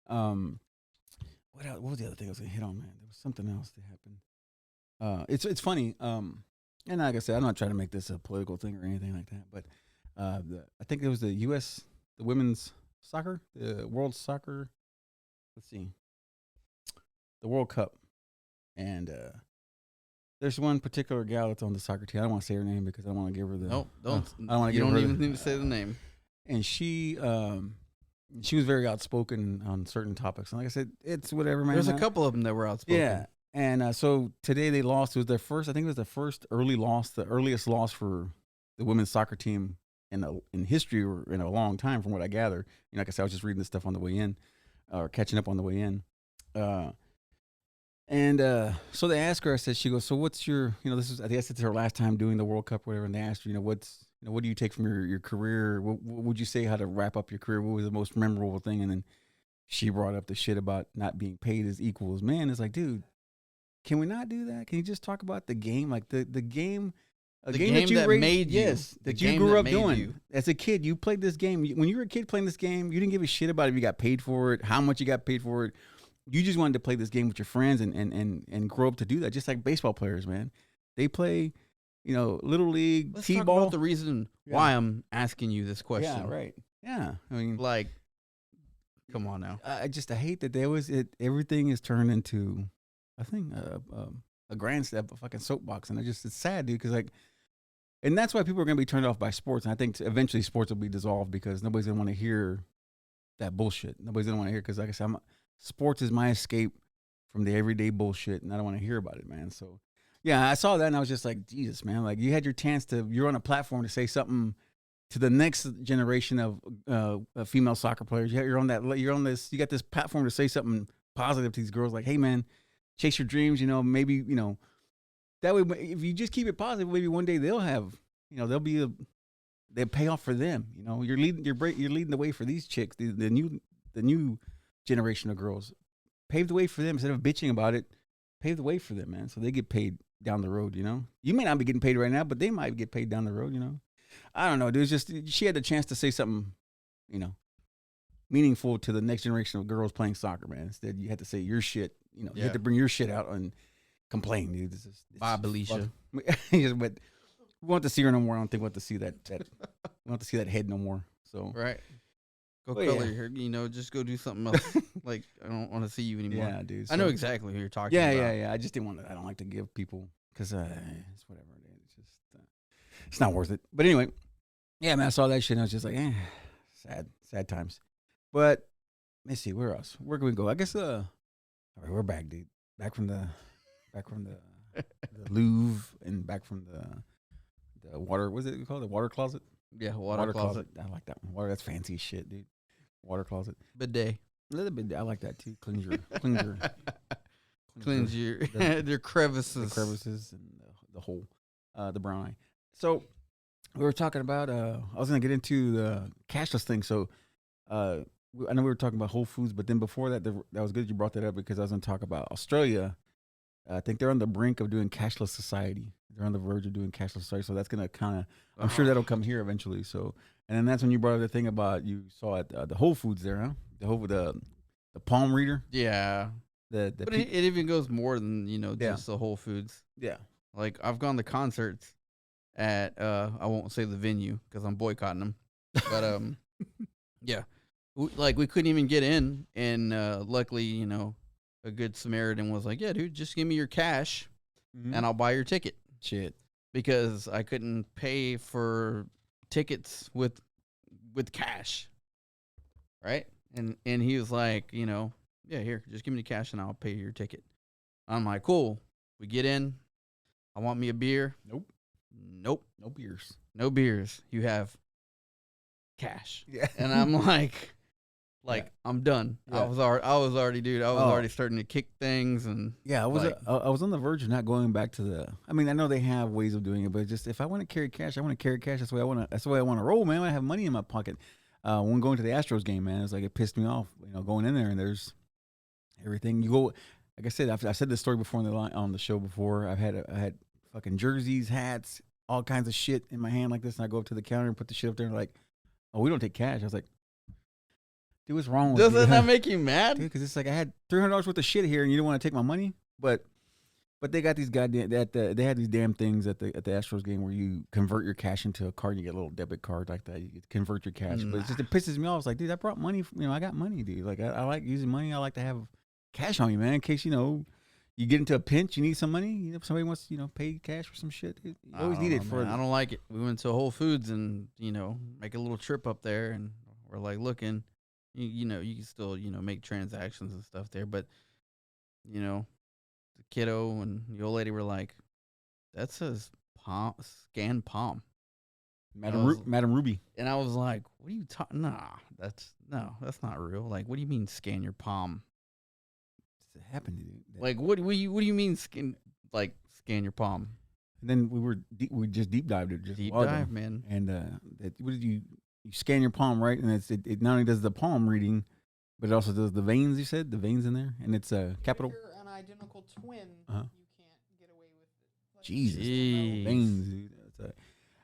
What else? What was the other thing I was gonna hit on, man? There was something else that happened. It's funny. And like I said, I'm not trying to make this a political thing or anything like that. But I think it was the U.S. the women's soccer, the World Soccer. Let's see, the World Cup, and there's one particular gal that's on the soccer team. I don't want to say her name because I don't want to give her the. Nope, don't. I don't want to You give don't her. even need to say the name. And she was very outspoken on certain topics. And like I said, it's whatever, man. There's a couple of them that were outspoken. Yeah. And so today they lost. It was their first. I think it was the first early loss, the earliest loss for the women's soccer team in history or in a long time, from what I gather. Like I said, I was just reading this stuff on the way in, or catching up on the way in. So they asked her. I said, she goes, "So what's your? This is. I guess it's her last time doing the World Cup, or whatever." And they asked her, what do you take from your career? What would you say how to wrap up your career? What was the most memorable thing? And then she brought up the shit about not being paid as equal as men. It's like, dude, can we not do that? Can you just talk about the game, like the game? The game that made you. Yes, The that you game grew that up made doing you. as a kid. You played this game when you were a kid playing this game. You didn't give a shit about if you got paid for it, how much you got paid for it. You just wanted to play this game with your friends and grow up to do that. Just like baseball players, man, they play, little league, Let's talk t-ball. about the reason why I'm asking you this question. Yeah, right. Yeah, I mean, Like, come on now. I hate that everything is turned into, I think, a grandstand, a fucking soapbox, and it's sad, dude, because and that's why people are going to be turned off by sports. And I think eventually sports will be dissolved because nobody's going to want to hear that bullshit. Nobody's going to want to hear, because like I said, sports is my escape from the everyday bullshit, and I don't want to hear about it, man. So, yeah, I saw that, and I was just like, Jesus, man. Like, you had your chance you're on a platform to say something to the next generation of female soccer players. You're on this, you got this platform to say something positive to these girls, like, hey, man, chase your dreams, maybe, that way, if you just keep it positive, maybe one day they'll have, they'll pay off for them. You're leading the way for these chicks, the new generation of girls. Pave the way for them instead of bitching about it. Pave the way for them, man, so they get paid down the road. You may not be getting paid right now, but they might get paid down the road. I don't know, dude. It's just she had the chance to say something, meaningful to the next generation of girls playing soccer, man. Instead, you had to say your shit. You had to bring your shit out and complain, dude. Bye, Alicia. But we want to see her no more. I don't think we want to see that. We want to see that head no more. So Right. Go Well, color yeah. your hair. Just go do something else. Like, I don't want to see you anymore. yeah, dude. I know So- exactly who you're talking Yeah, about. yeah. I just didn't want to. I don't like to give people because it's whatever. It's just it's not worth it. But anyway, yeah, man. I saw that shit and I was just like, sad times. But Let me see where else. Where can we go? I guess. All right, we're back, dude. Back from the Louvre and back from the water. What's it called? The water closet. Yeah, water closet. I like that one. Water. That's fancy as shit, dude. Water closet. Bidet. A little bit. I like that too. Cleanse your Cleanse your their crevices. the crevices and the hole, the brown eye. So we were talking about. I was gonna get into the cashless thing. So I know we were talking about Whole Foods, but then before that, that was good you brought that up because I was gonna talk about Australia. I think they're on the brink of doing cashless society. They're on the verge of doing cashless society. So that's gonna kind of. I'm sure that'll come here eventually. So and then that's when you brought up the thing about you saw at the Whole Foods there, huh? The palm reader. Yeah. But it even goes more than, just the Whole Foods. Yeah. Like, I've gone to concerts at, I won't say the venue because I'm boycotting them. But, yeah. We couldn't even get in. And luckily, a good Samaritan was like, yeah, dude, just give me your cash and I'll buy your ticket. Shit. Because I couldn't pay for tickets with cash. Right? And he was like, yeah, here, just give me the cash and I'll pay your ticket. I'm like, cool. We get in. I want me a beer. Nope. No beers. No beers. You have cash. Yeah. And I'm like, Yeah. I'm done. Yeah. I was already, dude. I was already starting to kick things and yeah. I was on the verge of not going back to the. I mean, I know they have ways of doing it, but just if I want to carry cash, I want to carry cash. That's the way I want to roll, man. I have money in my pocket. When going to the Astros game, man, it's like it pissed me off. Going in there and there's everything. You go, like I said, I said this story before on the show before. I had fucking jerseys, hats, all kinds of shit in my hand like this, and I go up to the counter and put the shit up there and like, oh, we don't take cash. I was like, dude, what's wrong with you? Doesn't that make you mad? Dude, because it's like I had $300 worth of shit here and you don't want to take my money, but they got these goddamn they had these damn things at the Astros game where you convert your cash into a card. You get a little debit card like that. You convert your cash, but it pisses me off. It's like, dude, I brought money. I got money, dude. Like I like using money. I like to have cash on you, man, in case you get into a pinch, you need some money. If somebody wants pay cash for some shit, dude, you always need it for. I don't like it. We went to Whole Foods and make a little trip up there, and we're like looking. You can still make transactions and stuff there, but the kiddo and the old lady were like, that says palm, scan palm. Madam Ruby. And I was like, what are you talking? That's not real. Like, what do you mean scan your palm? It happened, dude. Like, what do you mean scan your palm? And then we just deep dived it. Deep dive, man. And what did you scan your palm, right? And it not only does the palm reading, but it also does the veins. You said the veins in there, and it's a capital. If you're an identical twin, Uh-huh. you can't get away with it. Like, Jesus, Jeez. veins, dude.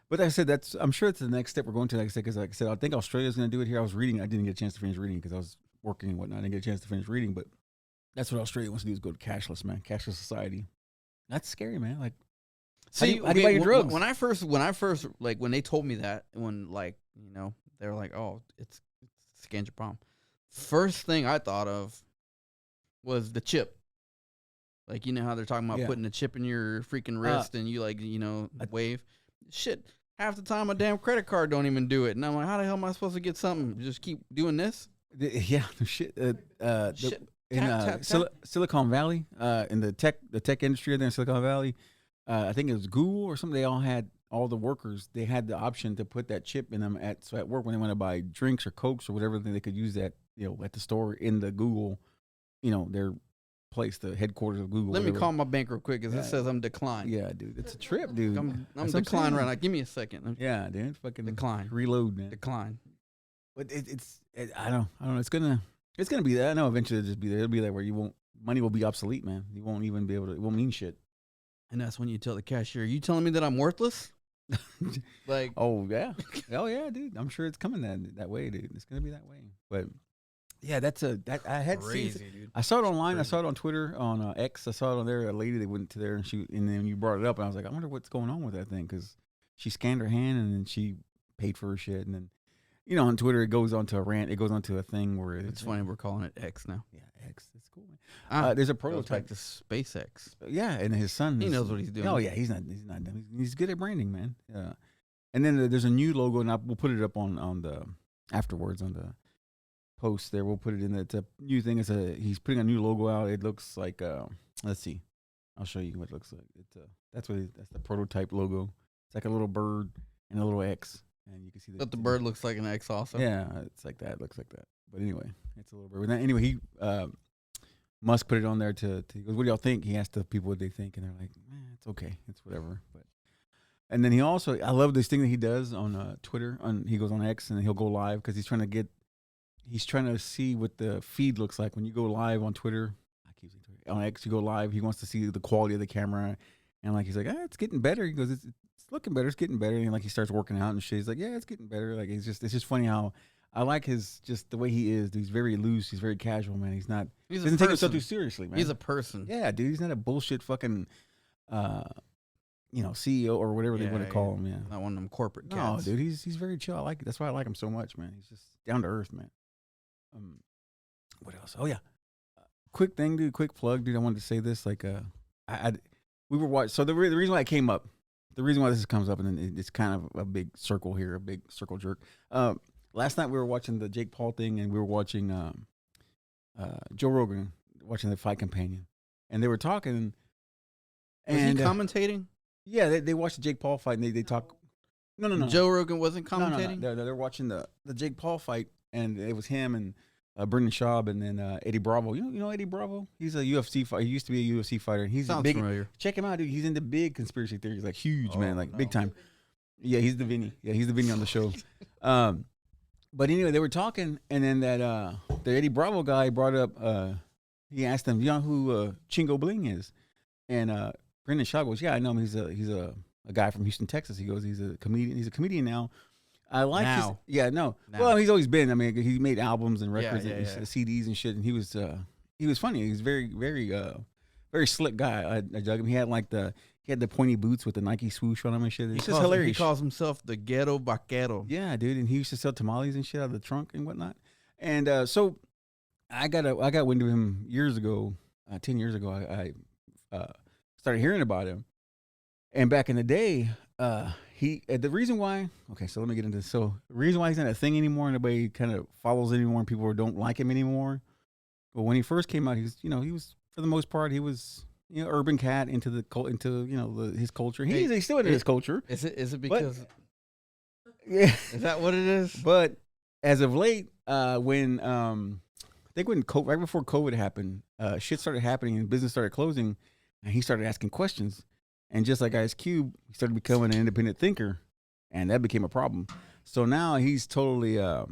But like I said, I'm sure it's the next step we're going to. Like I said, because like I said, I think Australia's going to do it here. I was reading, I didn't get a chance to finish reading because I was working and whatnot. I didn't get a chance to finish reading, but that's what Australia wants to do is go to cashless, man. Cashless society. That's scary, man. Like, See, how do you buy your drugs? When I first, like, when they told me that, when they were like, oh, it's scan your palm. First thing I thought of was the chip. Like, how they're talking about putting a chip in your freaking wrist and you wave. Shit, half the time a damn credit card don't even do it. And I'm like, how the hell am I supposed to get something? Just keep doing this? Yeah, shit. Shit. In Silicon Valley, in the tech industry there in Silicon Valley, I think it was Google or something. They all had all the workers. They had the option to put that chip in them at work when they want to buy drinks or Cokes or whatever. They could use that at the store in the Google, their place, the headquarters of Google. Let me call my bank real quick because Yeah. it says I'm declined. Yeah, dude, it's a trip, dude. I'm That's what declined saying. right now. Give me a second. Yeah, dude, fucking Decline. reload, man. Decline. But I don't know. It's gonna be that. I know eventually it'll just be there. It'll be there where money will be obsolete, man. You won't even be able to. It won't mean shit. And that's when you tell the cashier, "You telling me that I'm worthless?" Like, oh yeah, dude. I'm sure it's coming that way, dude. It's gonna be that way. But yeah, I had seen. dude. I saw it online. I saw it on Twitter, on X. I saw it on there. A lady that went to there and then you brought it up, and I was like, I wonder what's going on with that thing because she scanned her hand and then she paid for her shit, and then on Twitter it goes on to a rant. It goes on to a thing where It's funny we're calling it X now. Yeah, X. It's cool, man. There's a Goes prototype. back to SpaceX. Yeah, and his son. He knows what he's doing. Oh yeah, he's not dumb. He's good at branding, man. Yeah. And then there's a new logo, and we'll put it up on the afterwards on the post there. We'll put it in. It's a new thing. He's putting a new logo out. It looks like let's see. I'll show you what it looks like. That's the prototype logo. It's like a little bird and a little X, and you can see But the bird looks like an X also. Yeah, it's like that. It looks like that. But anyway, it's a little bird. Anyway, he Musk put it on there to he goes, what do y'all think? He asked the people what they think, and they're like, it's okay, it's whatever. But and then he also, I love this thing that he does on Twitter. He goes on X and he'll go live because he's trying to see what the feed looks like when you go live on Twitter. I keep saying Twitter. On X, you go live. He wants to see the quality of the camera, and like he's like, it's getting better. He goes, it's looking better. It's getting better. And like he starts working out and shit. He's like, yeah, it's getting better. Like it's just funny how. I like just the way he is. He's very loose. He's very casual, man. He doesn't take himself too seriously, man. He's a person. Yeah, dude. He's not a bullshit fucking, CEO or whatever they want to call him. Yeah, not one of them corporate no, cats. dude. He's very chill. I like it. That's why I like him so much, man. He's just down to earth, man. What else? Oh yeah, quick thing, dude. Quick plug, dude. I wanted to say this. Like, we were watching. So the reason why it came up, the reason why this comes up, and then it's kind of a big circle here, a big circle jerk. Last night we were watching the Jake Paul thing, and we were watching Joe Rogan, watching the Fight Companion, and they were talking. And was he commentating? Yeah, they watched the Jake Paul fight, and they talk. No. Joe Rogan wasn't commentating. No. They're watching the Jake Paul fight, and it was him and Brendan Schaub, and then Eddie Bravo. You know Eddie Bravo? He's a UFC fighter. He used to be a UFC fighter. And he's Sounds big. familiar. Check him out, dude. He's into big conspiracy theories, like huge, man, like big time. Yeah, he's the Vinnie. Yeah, he's the Vinnie on the show. But anyway, they were talking, and then the Eddie Bravo guy brought up. He asked them, "You know who Chingo Bling is?" And Brendan Shaw goes, "Yeah, I know him. He's a guy from Houston, Texas." He goes, "He's a comedian. He's a comedian now." I like now. Now. Well, he's always been. I mean, he made albums and records and CDs and shit, and he was funny. He was very very slick guy. I dug him. He had the pointy boots with the Nike swoosh on him and shit. It's just hilarious. He calls himself the Ghetto Vaquero. Yeah, dude, and he used to sell tamales and shit out of the trunk and whatnot. And so I got wind of him years ago, 10 years ago. I started hearing about him, and back in the day, the reason why. Okay, so let me get into this. So the reason why he's not a thing anymore, and nobody kind of follows anymore, and people don't like him anymore. Well, when he first came out, he was for the most part, he was. Urban cat into his culture. He's still into his culture. Is it because? Yeah, is that what it is? But as of late, when I think right before COVID happened, shit started happening and business started closing, and he started asking questions, and just like Ice Cube, he started becoming an independent thinker, and that became a problem. So now he's totally to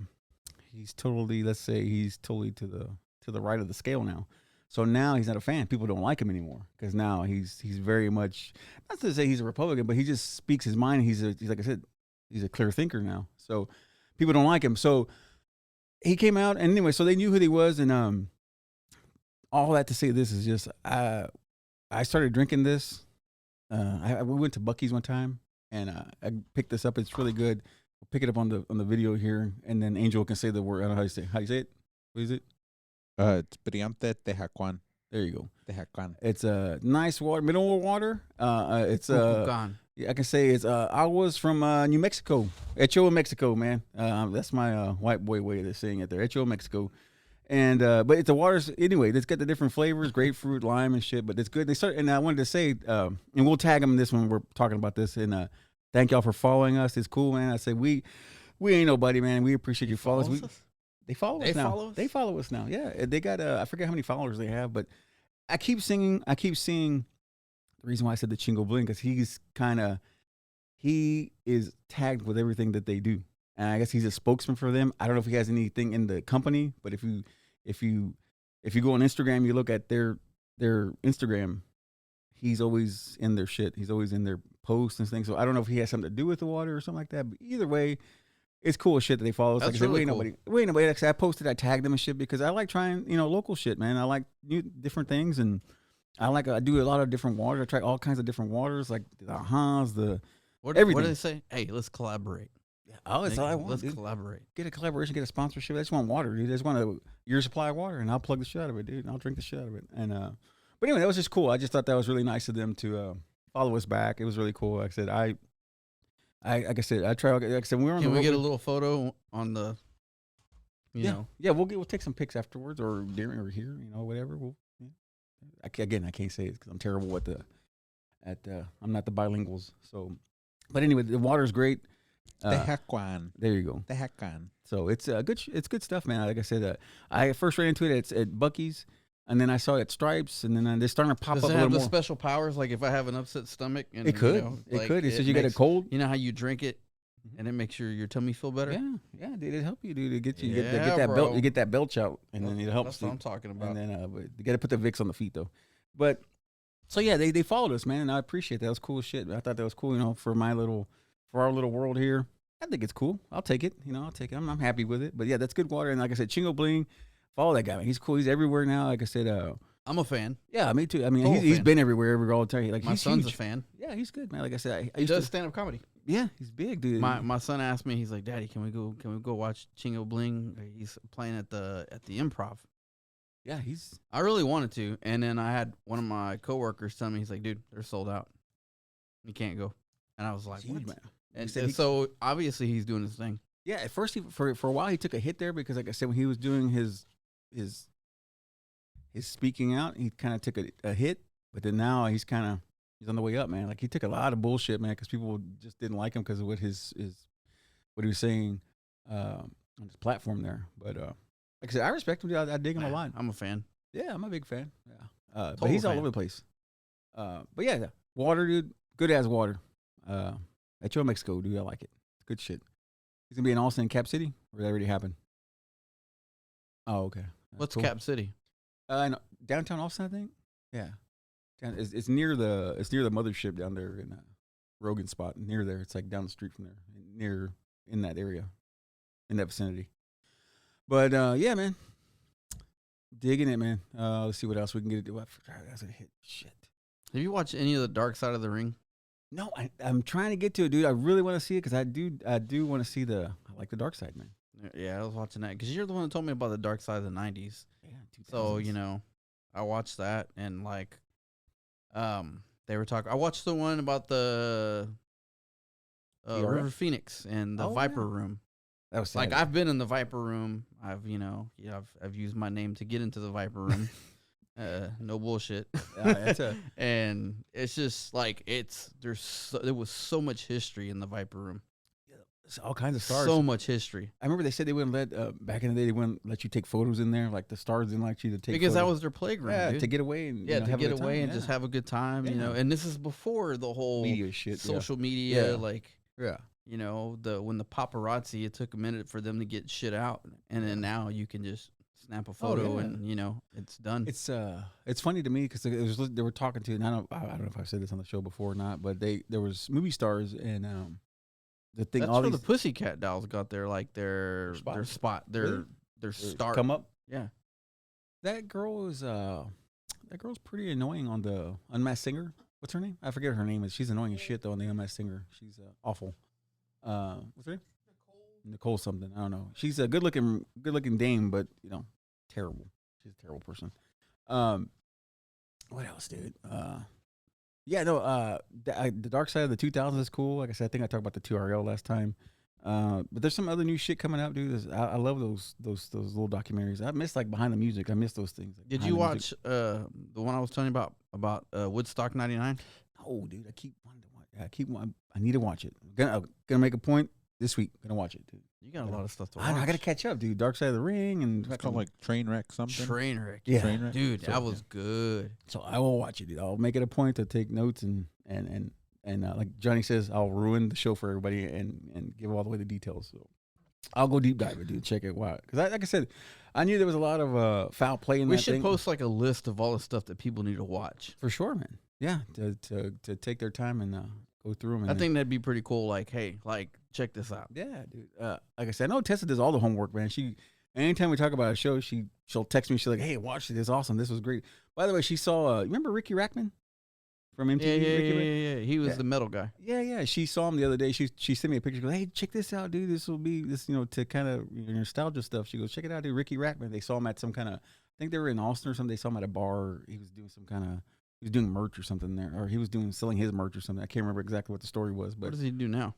the right of the scale now. So now he's not a fan. People don't like him anymore because now he's very much, not to say he's a Republican, but he just speaks his mind. He's like I said, he's a clear thinker now. So people don't like him. So he came out, and anyway, so they knew who he was, and all that to say this is just I started drinking this. We went to Buc-ee's one time, and I picked this up. It's really good. We'll pick it up on the video here, and then Angel can say the word. I don't know how you say it. What is it? It's Brillante, Tehúacan. There you go. Tehúacan. It's a nice water, mineral water. It's Tehúacan. I can say it's aguas from New Mexico, Echo, Mexico, man. That's my white boy way of saying it there, Echo, Mexico. And but it's the waters anyway. It's got the different flavors, grapefruit, lime, and shit. But it's good. And I wanted to say, and we'll tag them in this when we're talking about this. And thank y'all for following us. It's cool, man. I say we ain't nobody, man. We appreciate you following us. They follow us now. They follow us now. Yeah, they got I forget how many followers they have, but I keep seeing the reason why I said the Chingo Bling because he is tagged with everything that they do, and I guess he's a spokesman for them. I don't know if he has anything in the company, but if you go on Instagram, you look at their Instagram, he's always in their shit. He's always in their posts and things. So I don't know if he has something to do with the water or something like that. But either way. It's cool shit that they follow us. That's like I said, really cool. We ain't nobody. Like I posted, I tagged them and shit because I like trying, local shit, man. I like new different things, and I do a lot of different waters. I try all kinds of different waters, like the everything. What do they say? Hey, let's collaborate. Yeah. Oh, that's all I want. Let's dude. collaborate. Get a collaboration, get a sponsorship. I just want water, dude. I just want your supply of water, and I'll plug the shit out of it, dude. And I'll drink the shit out of it. And but anyway, that was just cool. I just thought that was really nice of them to follow us back. It was really cool. Like I said, like I said, I try. Like I said, when we were on Can the we road, get a little photo on the You know, Yeah, we'll take some pics afterwards or during or here, whatever. I can't say it because I'm terrible I'm not the bilinguals. So, but anyway, the water's great. Tehúacan. There you go. Tehúacan. So it's it's good stuff, man. Like I said, I first ran into it at Buc-ee's, and then I saw it at Stripes, and then they're starting to pop does up it a have little the more. special powers? Like if I have an upset stomach, and It could, like, it says you get a makes- cold. You know how you drink it, and it makes your tummy feel better. Yeah, dude, it help you, dude. It gets you, Yeah, get that bro. belt, you get that belch out, and then it helps. That's what I'm dude. talking about. And then, but you got to put the Vicks on the feet though. But so yeah, they followed us, man, and I appreciate that. That was cool as shit. I thought that was cool, for our little world here. I think it's cool. I'll take it. I'll take it. I'm happy with it. But yeah, that's good water. And like I said, Chingo Bling, follow that guy, man. He's cool. He's everywhere now. Like I said, I'm a fan. yeah, me too. I mean, Total he's fan. been everywhere all the time. Like My he's son's huge. a fan. Yeah, he's good, man. Like I said, I He used does to. stand up comedy. Yeah, he's big, dude. My son asked me. He's like, "Daddy, can we go watch Chingo Bling? He's playing at the Improv." Yeah, he's. I really wanted to, and then I had one of my coworkers tell me, he's like, "Dude, they're sold out. You can't go." And I was like, He's huge, "What?" man. And said he- so obviously he's doing his thing. Yeah, at first for a while he took a hit there because, like I said, when he was doing his speaking out, he kind of took a hit. But then now he's on the way up, man. Like he took a lot of bullshit, man, because people just didn't like him because of what what he was saying on his platform there. But like I said, I respect him. I dig him a lot. I'm a fan. Yeah, I'm a big fan. Yeah, but Total he's all fan. over the place. But yeah, water, dude, good as water. At Yo Mexico, dude, I like it. It's good shit. He's gonna be in Austin and Cap City, or that already happened. Oh, okay. What's Cool. Cap City? No, downtown Austin, I think. Yeah, it's near the mothership down there in Rogan spot. Near there, it's like down the street from there, near in that area, in that vicinity. But yeah, man, digging it, man. Let's see what else we can get. I forgot I was gonna hit shit. Have you watched any of the Dark Side of the Ring? No, I'm trying to get to it, dude. I really want to see it because I do want to see I like the dark side, man. Yeah, I was watching that because you're the one that told me about the Dark Side of the '90s. Yeah, So 2000s. I watched that and like, they were talking. I watched the one about the PRF? River Phoenix and the Oh, Viper yeah. Room. That was sad. Like I've been in the Viper Room. I've used my name to get into the Viper Room. No bullshit. That's and it's just like there was so much history in the Viper Room. It's all kinds of stars. So much history. I remember they said they wouldn't let back in the day they wouldn't let you take photos in there. Like the stars didn't like you to take Because that photos. was their playground, yeah dude. to get away and Yeah, to have a get good away time. and just have a good time, Yeah. And this is before the whole media shit. social media, Yeah. like, Yeah. when the paparazzi, it took a minute for them to get shit out, and then now you can just snap a photo yeah. and it's done. It's funny to me because they were talking to, and I don't know if I've said this on the show before or not, but there was movie stars and the thing That's all where these the Pussycat Dolls got their spot. spot, Really? their start. come up. Yeah, That girl's pretty annoying on the Unmasked Singer. What's her name? I forget what her name is. She's annoying as shit though on the Unmasked Singer. She's awful. What's her name? Nicole something. I don't know. She's a good looking dame, but terrible. She's a terrible person. What else, dude? Yeah, no. The Dark Side of the 2000s is cool. Like I said, I think I talked about the 2RL last time. But there's some other new shit coming out, dude. I love those little documentaries. I miss like Behind the Music. I miss those things. Like did Behind you the watch Music. the one I was telling you about Woodstock '99? Oh, dude, I keep wanting to watch. I need to watch it. I'm gonna make a point this week. Gonna watch it, dude. You got a lot of stuff to watch. I know, I gotta catch up, dude. Dark Side of the Ring and It's called like Trainwreck something. Trainwreck. yeah. Trainwreck. Dude, So, that was good. So I will watch it, dude. I'll make it a point to take notes and like Johnny says, I'll ruin the show for everybody and give all the way the details. So I'll go deep dive it, dude. Check it out. Because like I said, I knew there was a lot of foul play in We that should thing. post like a list of all the stuff that people need to watch. For sure, man. Yeah, to take their time and go through them. And I think that'd be pretty cool. Like, hey, check this out. yeah, dude. Like I said, I know Tessa does all the homework, man. Anytime we talk about a show, she'll text me. She's like, "Hey, watch this. It's awesome. This was great." By the way, she saw. Remember Ricky Rackman from MTV? Yeah. He was Yeah. the metal guy. Yeah. She saw him the other day. She sent me a picture. She goes, "Hey, check this out, dude. This will be this, to kind of nostalgia stuff." She goes, "Check it out, dude. Ricky Rackman." They saw him at some kind of. I think they were in Austin or something. They saw him at a bar. He was doing some kind of. He was doing merch or something there, or he was selling his merch or something. I can't remember exactly what the story was, but What does he do now?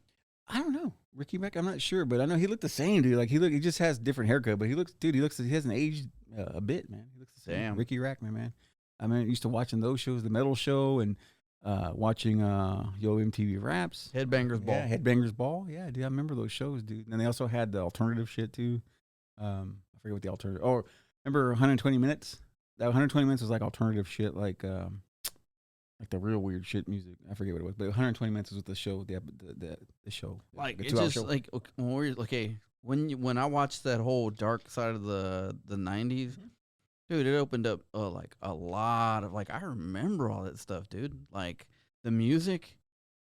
I don't know. Ricky Mack, I'm not sure, but I know he looked the same, dude. Like he just has different haircut, but he hasn't aged a bit, man. He looks the same. Damn. Ricky Rackman, man. I mean, I used to watching those shows, the Metal Show, and watching Yo MTV Raps. Headbangers Ball. Yeah, Headbangers Ball. Yeah, dude, I remember those shows, dude. And they also had the alternative shit too. I forget what the alternative. Oh, remember 120 Minutes? That 120 Minutes was like alternative shit, like the real weird shit music. I forget what it was, but 120 Minutes was the show. The show. Like the it 2-hour just show. like when I watched that whole dark side of the 90s, dude, it opened up like a lot of like I remember all that stuff, dude. Like the music,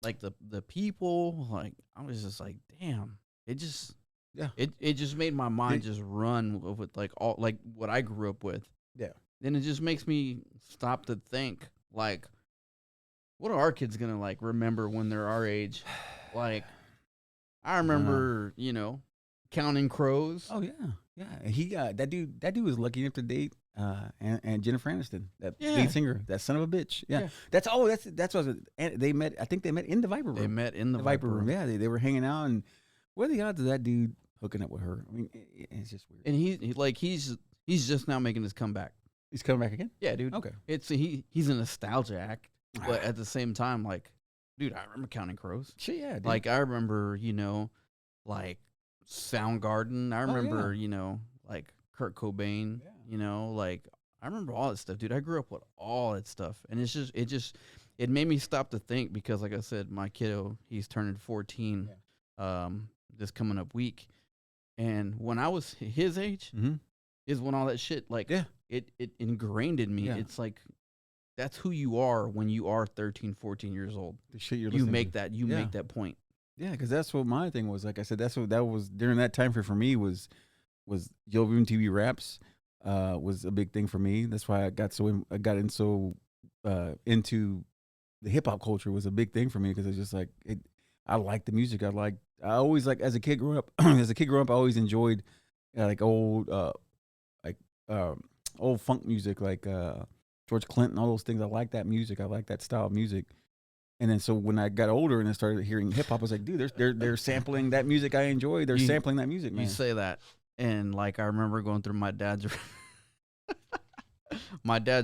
like the people, like I was just like, damn. It just it just made my mind just run with like all like what I grew up with. Yeah. Then it just makes me stop to think like, what are our kids gonna like remember when they're our age? Like, I remember, Counting Crows. Oh yeah, yeah. He got that dude. That dude was lucky enough to date and Jennifer Aniston, that lead singer, that son of a bitch. Yeah, that's what they met. I think they met in the Viper Room. They met in the Viper Room. Yeah, they were hanging out, and what are the odds of that dude hooking up with her? I mean, it's just weird. And he's just now making his comeback. He's coming back again. Yeah, dude. Okay. He's a nostalgia act, but at the same time, like, dude, I remember Counting Crows. Shit, yeah, dude. Like I remember, like Soundgarden. I remember, like Kurt Cobain. Yeah. Like I remember all that stuff, dude. I grew up with all that stuff, and it made me stop to think because, like I said, my kiddo, he's turning 14, this coming up week, and when I was his age, is when all that shit like it ingrained in me. Yeah. It's like that's who you are when you are 13, 14 years old. The shit you're You listening make to. that. You make that point. Yeah, because that's what my thing was. Like I said, that was during that time frame for me was Yo MTV Raps was a big thing for me. That's why I got so into the hip hop culture was a big thing for me because it's just like I like the music. I always like as a kid growing up. I always enjoyed like old funk music like George Clinton, all those things. I like that music. I like that style of music. And then so when I got older and I started hearing hip hop, I was like, dude, they're sampling that music I enjoy. They're sampling that music, man. You say that, and like I remember going through my dad's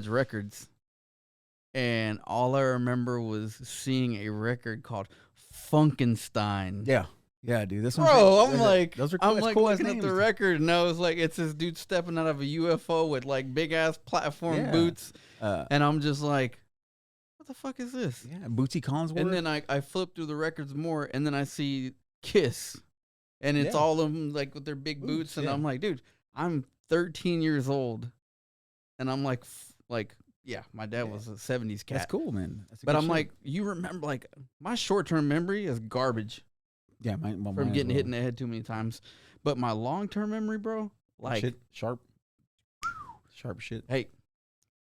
records, and all I remember was seeing a record called Funkenstein. Yeah. Yeah, dude. That's what Bro, saying. I'm like, those are cool. I'm like cool as looking at the names. record, and I was like, it's this dude stepping out of a UFO with like big ass platform boots, and I'm just like, what the fuck is this? Yeah, Bootsy Collinsworth. And then I flip through the records more, and then I see Kiss, and it's all of them like with their big boots, and I'm like, dude, I'm 13 years old, and I'm like, yeah, my dad was a 70s cat. That's cool, man. But I'm like, you remember, like, my short-term memory is garbage. Yeah, from getting hit in the head too many times. But my long-term memory, bro, like shit, sharp shit. Hey,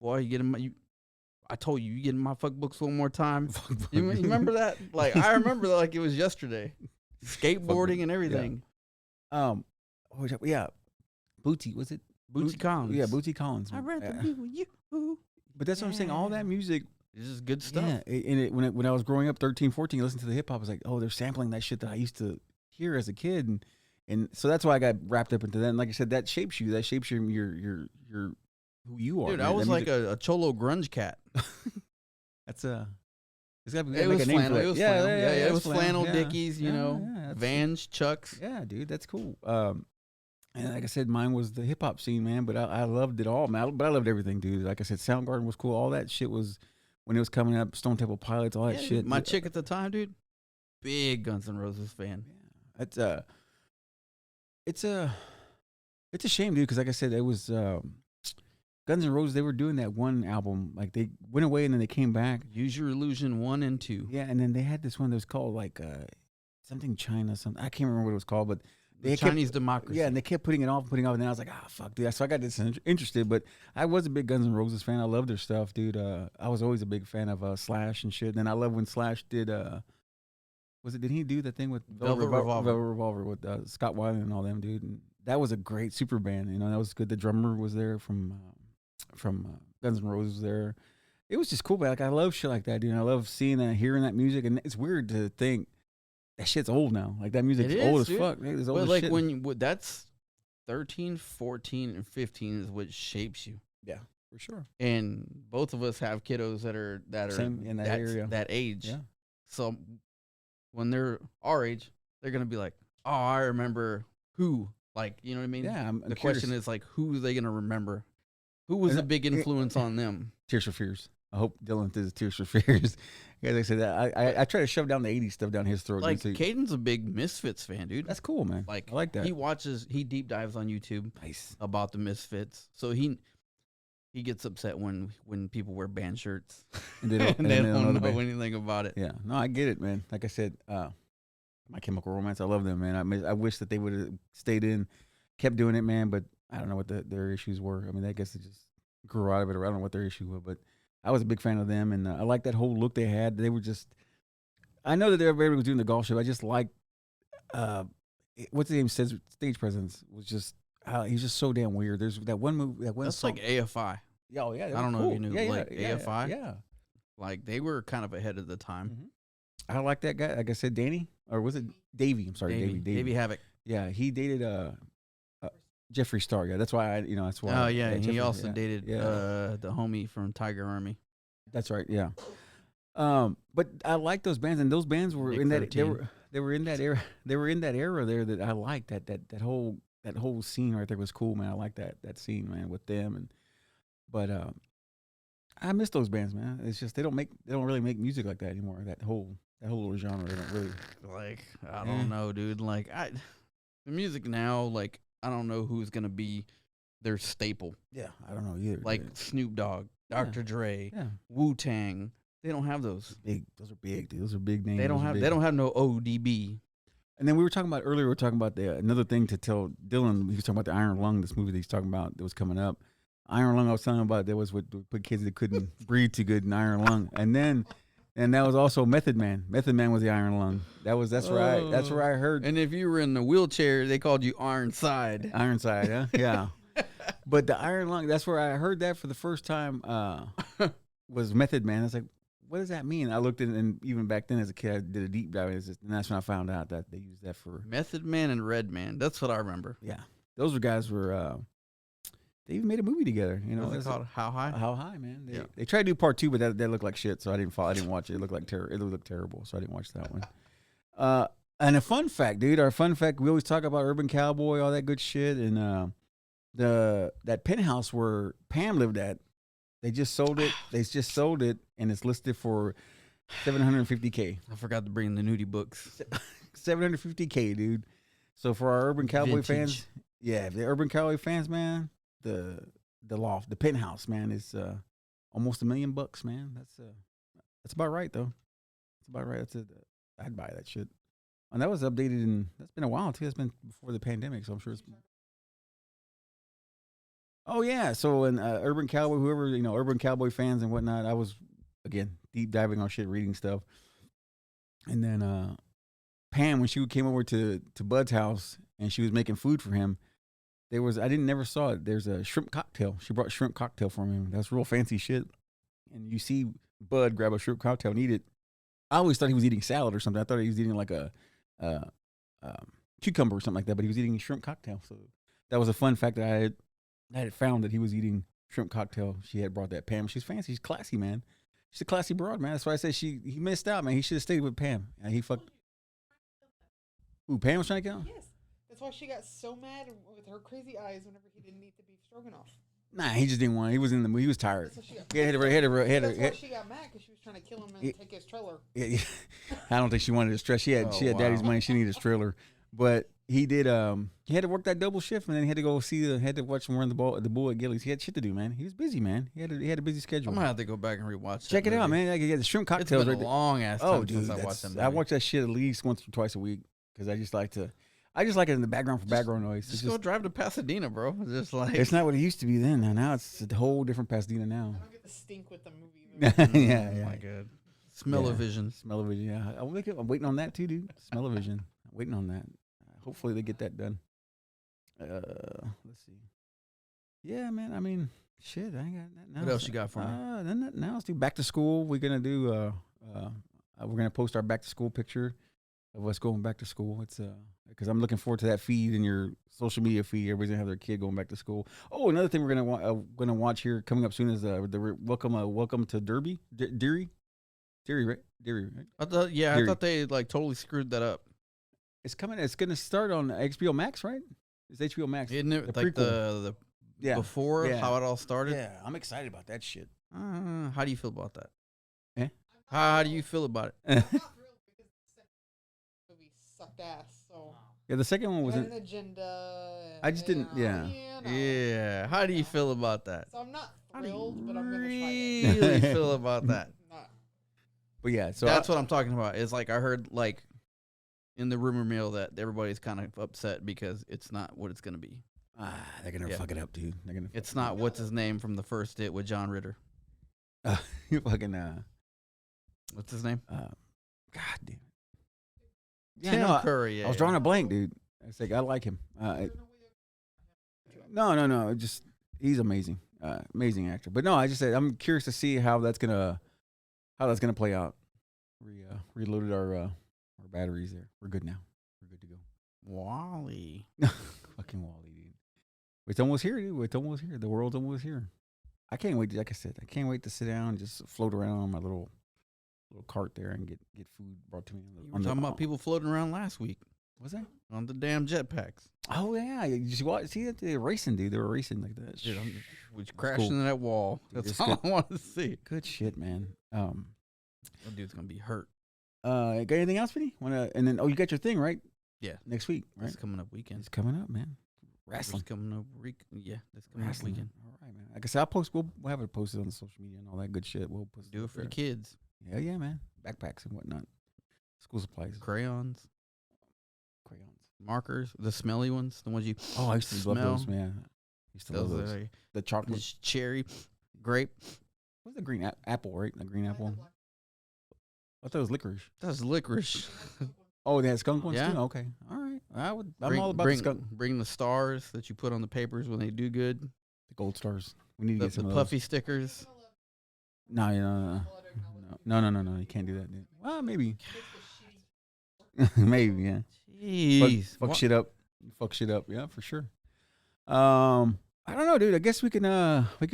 boy, you get in my. I told you, you get in my fuck books one more time. You remember that? Like I remember that like it was yesterday. Skateboarding and everything. Yeah. Bootsy, was it? Bootsy Collins. Yeah, Bootsy Collins. I'd rather be with you. But that's what I'm saying. All that music. This is good stuff. Yeah, when I was growing up, 13, 14, listening to the hip hop, I was like, oh, they're sampling that shit that I used to hear as a kid, and so that's why I got wrapped up into that. And like I said, that shapes you. That shapes your who you are. Dude, man. I was like a cholo grunge cat. That's it's got to be it like was a name flannel. for It was yeah, flannel. yeah, It was flannel, yeah. Dickies. Vans, Chucks. Yeah, dude, that's cool. And like I said, mine was the hip hop scene, man. But I loved it all, man. But I loved everything, dude. Like I said, Soundgarden was cool. All that shit was when it was coming up. Stone Temple Pilots, all that shit. My chick at the time, dude, big Guns N' Roses fan. Yeah, it's a shame, dude. Because like I said, it was Guns N' Roses. They were doing that one album, like they went away and then they came back. Use Your Illusion 1 and 2. Yeah, and then they had this one that was called like something China, something I can't remember what it was called, but. The Chinese Democracy. Yeah, and they kept putting it off, and then I was like, fuck, dude. So I got interested, but I was a big Guns N' Roses fan. I loved their stuff, dude. I was always a big fan of Slash and shit. And then I love when Slash did, did he do the thing with Velvet Revolver with Scott Weiland and all them, dude? And that was a great super band, that was good. The drummer was there from Guns N' Roses was there. It was just cool, but like I love shit like that, dude. I love seeing that, hearing that music, and it's weird to think that shit's old now. Like that music's It old is, as dude. fuck. It's old But as like shit. that's 13, 14, and 15 is what shapes you. Yeah, for sure. And both of us have kiddos that are Same in that area. that age. Yeah. So when they're our age, they're gonna be like, "Oh, I remember who." Like, you know what I mean? Yeah, I'm the curious. question is like, who are they gonna remember? Who was a big influence on them? Tears for Fears. I hope Dylan does Tears for Fears. As I said, that I try to shove down the '80s stuff down his throat. Like, so Caden's a big Misfits fan, dude. that's cool, man. Like, I like that. he deep dives on YouTube Nice. about the Misfits. So he gets upset when people wear band shirts And they don't, and they and don't know the band. anything about it. Yeah, no, I get it, man. Like I said, My Chemical Romance, I love them, man. I wish that they would have stayed in, kept doing it, man. But I don't know what their issues were. I mean, I guess they just grew out of it, or I don't know what their issue was. But I was a big fan of them, and I like that whole look they had. They were just, I know that everybody was doing the golf show. I just like, what's the name? Says stage presence was just, he's just so damn weird. There's that one movie, that one That's song. like AFI. Yeah, oh, yeah, I don't know if you knew, like, AFI? Yeah. Like, they were kind of ahead of the time. I like that guy. Like I said, Danny, or was it Davey? I'm sorry, Davey. Davey Havoc. Yeah, he dated Jeffree Star. Yeah, that's why that's why. Oh yeah, he Jeffree, also yeah. dated Yeah. the homie from Tiger Army. That's right. Yeah. But I like those bands, and those bands were Nick in that. 13. They were in that era. They were in that era there that I liked. That whole scene right there was cool, man. I like that scene, man, with them. But I miss those bands, man. It's just they don't really make music like that anymore. That whole little genre, they don't really. Like, I don't know, dude. Like, the music now, like, I don't know who's gonna be their staple. Yeah, I don't know either. Like Snoop Dogg, Dr. Dre, yeah, Wu Tang. They don't have those. big. Those are big, dude. Those are big names. They don't have no ODB. And then we were talking about earlier. We were talking about another thing to tell Dylan. He was talking about the Iron Lung, this movie that he's talking about that was coming up. Iron Lung. I was telling him about that was what put kids that couldn't breathe too good in Iron Lung, and that was also Method Man. Method Man was the Iron Lung. That's right. That's where I heard. And if you were in the wheelchair, they called you Ironside. Ironside, huh? Yeah. But the Iron Lung. That's where I heard that for the first time. Was Method Man. I was like, what does that mean? I looked at it, and even back then as a kid, I did a deep dive. And that's when I found out that they used that for Method Man and Red Man. That's what I remember. Yeah, those guys were. They even made a movie together. You know, What's it called? How High? How High, man. Yeah. They tried to do part 2, but that looked like shit, so I didn't follow. I didn't watch it. It looked like it looked terrible, so I didn't watch that one. And a fun fact, dude. Our fun fact. We always talk about Urban Cowboy, all that good shit, and that penthouse where Pam lived at. They just sold it. They just sold it, and it's listed for $750K. I forgot to bring the nudie books. $750K, dude. So for our Urban Cowboy Vintage. fans, yeah, if the Urban Cowboy fans, man, the loft, the penthouse, man, is almost $1 million, man. That's about right, though. That's about right. I'd buy that shit. And that was updated, and that's been a while too. That's been before the pandemic, so I'm sure it's. Oh yeah, so in Urban Cowboy, whoever Urban Cowboy fans and whatnot, I was again deep diving on shit, reading stuff, and then Pam, when she came over to Bud's house and she was making food for him, never saw it. There's a shrimp cocktail. She brought shrimp cocktail for him. That's real fancy shit. And you see Bud grab a shrimp cocktail and eat it. I always thought he was eating salad or something. I thought he was eating like a cucumber or something like that, but he was eating a shrimp cocktail. So that was a fun fact that I had found, that he was eating shrimp cocktail. She had brought that. Pam, she's fancy. She's classy, man. She's a classy broad, man. That's why I said he missed out, man. He should have stayed with Pam. And he fucked. Ooh, Pam was trying to kill him? Yes. That's why she got so mad with her crazy eyes whenever he didn't eat the beef stroganoff. Nah, he just didn't want it. He was in the mood. He was tired. That's why she got He That's why she got mad, because she was trying to kill him and take his trailer. Yeah, I don't think she wanted to stress. She had daddy's money. She needed a trailer. But he did. He had to work that double shift, and then he had to go had to watch him run the bull at Gillies. He had shit to do, man. He was busy, man. He had a busy schedule. I'm gonna have to go back and rewatch. Check that it out, movie. man. Like, yeah, the shrimp It's cocktails been right a there. long ass time Oh, dude, since I watched them. I watch that shit at least once or twice a week because I just like it in the background for background noise. Just go drive to Pasadena, bro. Just like It's not what it used to be then. Now it's a whole different Pasadena now. I don't get the stink with the movie. Yeah, Oh my god. Smell-o-vision. Smell-o-vision, yeah. I'm waiting on that too, dude. Smell-o-vision. I'm waiting on that. Hopefully they get that done. Let's see. Yeah, man. I mean, shit. I ain't got that now. What else you got for me? Now let's do back to school. We're gonna do. We're gonna post our back to school picture. of us going back to school. It's because I'm looking forward to that feed in your social media feed. Everybody's gonna have their kid going back to school. Oh, another thing we're gonna watch here coming up soon is the welcome to Derby, Deary, right? Deary, right? I thought, Deary. I thought they like totally screwed that up. It's coming. It's gonna start on HBO Max, right? It's HBO Max. Isn't it the like prequel. the before Yeah. how it all started? Yeah, I'm excited about that shit. How do you feel about that? Eh? How do you feel about it? I'm not thrilled because the second movie sucked ass. So Yeah, the second one it had wasn't. an agenda. And, I just didn't- yeah. Yeah. How do you feel about that? So I'm not How do you thrilled, but I'm gonna try really it. feel about that? Not. But yeah, so That's what I'm talking about. It's like I heard like in the rumor mill that everybody's kind of upset because it's not what it's gonna be. they're gonna Yeah. fuck it up, dude. They're gonna. It's not what's his name from the first It with John Ritter. You fucking What's his name? God damn. it. Tim no, Curry. I was drawing a blank, dude. It's like I like him. No. Just he's amazing, amazing actor. But no, I just said I'm curious to see how that's gonna play out. We reloaded our batteries there. We're good now. We're good to go. Wally. Fucking Wally, dude. It's almost here, dude. It's almost here. The world's almost here. I can't wait. Like I said, I can't wait to sit down and just float around on my little cart there and get food brought to me. You were talking about people floating around last week What's that? on the damn jetpacks. Oh yeah, you watch? See that they're racing, dude. They were racing like that. Dude, we crashed cool. into that wall. Dude, That's it's all good. I want to see. Good shit, man. That dude's gonna be hurt. Got anything else, Vinnie? And then you got your thing right Yeah, next week, right? it's coming up weekend. It's coming up, man. Wrestling. It's coming up yeah, it's coming up Wrestling. weekend. All right, man. Like I said, we'll have it posted on the social media and all that good shit. We'll post Do it for the there. kids. Yeah, man. Backpacks and whatnot. School supplies. Crayons, Crayons. markers, the smelly ones, the ones you Oh, I used to smell. love those, man. I used to love Those those. are The chocolate. this cherry, grape. What's the green apple, right? The green apple. I thought it was licorice. That's licorice. Oh, they had skunk ones Yeah. too. Okay, all right. I'm Bring- all about bring, the skunk. Bring the stars that you put on the papers when they do good. The gold stars. We need to The, get some the of puffy stickers. those. No. You can't do that, dude. Well, maybe. Maybe, yeah. Jeez. Fuck Wha- shit up. Fuck shit up. Yeah, for sure. I don't know, dude. I guess we can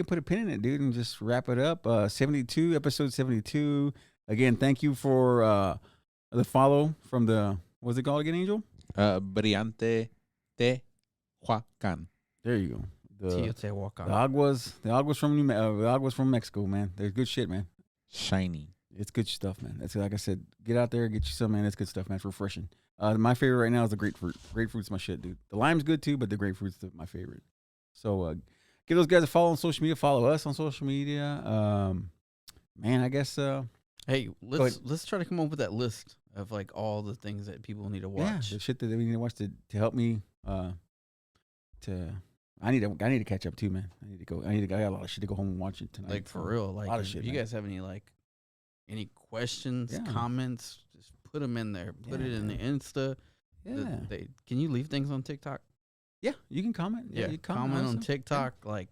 put a pin in it, dude, and just wrap it up. 72, episode 72. Again, thank you for the follow from the what's it called again, Angel? Brillante, Tehúacan. There you go. The Tehúacan. Aguas from Mexico, man. They're good shit, man. Shiny. It's good stuff, man. That's like I said. Get out there, get you some, man. That's good stuff, man. It's refreshing. My favorite right now is the grapefruit. Grapefruit's my shit, dude. The lime's good too, but the grapefruit's my favorite. So give those guys a follow on social media. Follow us on social media. Man, I guess. Hey, let's try to come up with that list of like all the things that people need to Yeah, watch. the shit that we need to watch to help me. I need to catch up too, man. I got a lot of shit to go home and watch it tonight. Like for real. Like a lot of if shit. you man. guys have any questions, Yeah. comments, just put them in there. Put it in the man. Insta. Yeah, Can you leave things on TikTok? yeah. You can comment. Yeah, you comment on also. TikTok. Like,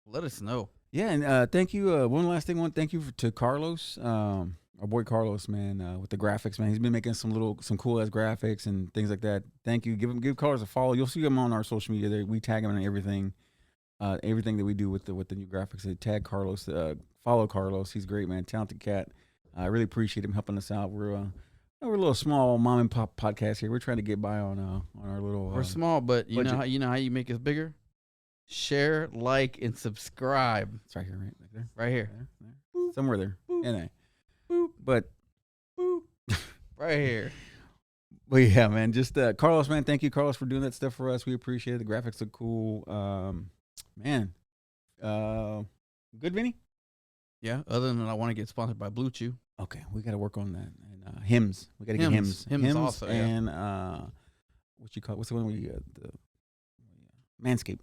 let us know. Yeah, and thank you. One last thing. Thank you to Carlos, our boy Carlos, man, with the graphics, man. He's been making some cool ass graphics and things like that. Thank you. Give Carlos a follow. You'll see him on our social media. There, we tag him in everything that we do with the new graphics. Tag Carlos. Follow Carlos. He's great, man. Talented cat. I really appreciate him helping us out. We're a little small mom and pop podcast here. We're trying to get by on our little. We're small, but you budget. know how you make us bigger. Share, like, and subscribe. It's right here, right there. Right here. There. Somewhere there. Boop. Yeah. Boop. But Right here. But yeah, man, just Carlos, man, thank you, Carlos, for doing that stuff for us. We appreciate it. The graphics look cool. Man, good, Vinny? Yeah. Other than I want to get sponsored by Blue Chew. Okay, we got to work on that. And hymns, we got to get hymns. Hymns also, yeah. And what's the one where you the Manscaped?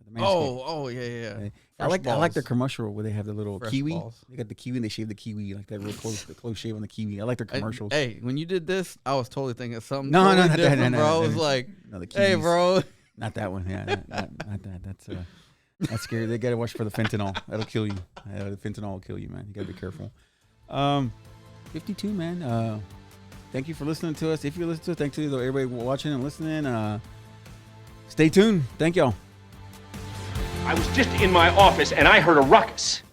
The Manscaped. Oh, yeah. I like their Balls. commercial where they have the little Fresh kiwi. balls. They got the kiwi and they shave the kiwi, like that real close shave on the kiwi. I like their commercials. Hey, when you did this, I was totally thinking of something. No, totally not that, different, no, bro. no, I was no. like, No, the hey, kiwis. bro. Not that one. Yeah, not that. That's scary. They got to watch for the fentanyl. That'll kill you. The fentanyl will kill you, man. You got to be careful. 52, man. Thank you for listening to us. If you listen to us, thanks to everybody watching and listening. Stay tuned. Thank y'all. I was just in my office and I heard a ruckus.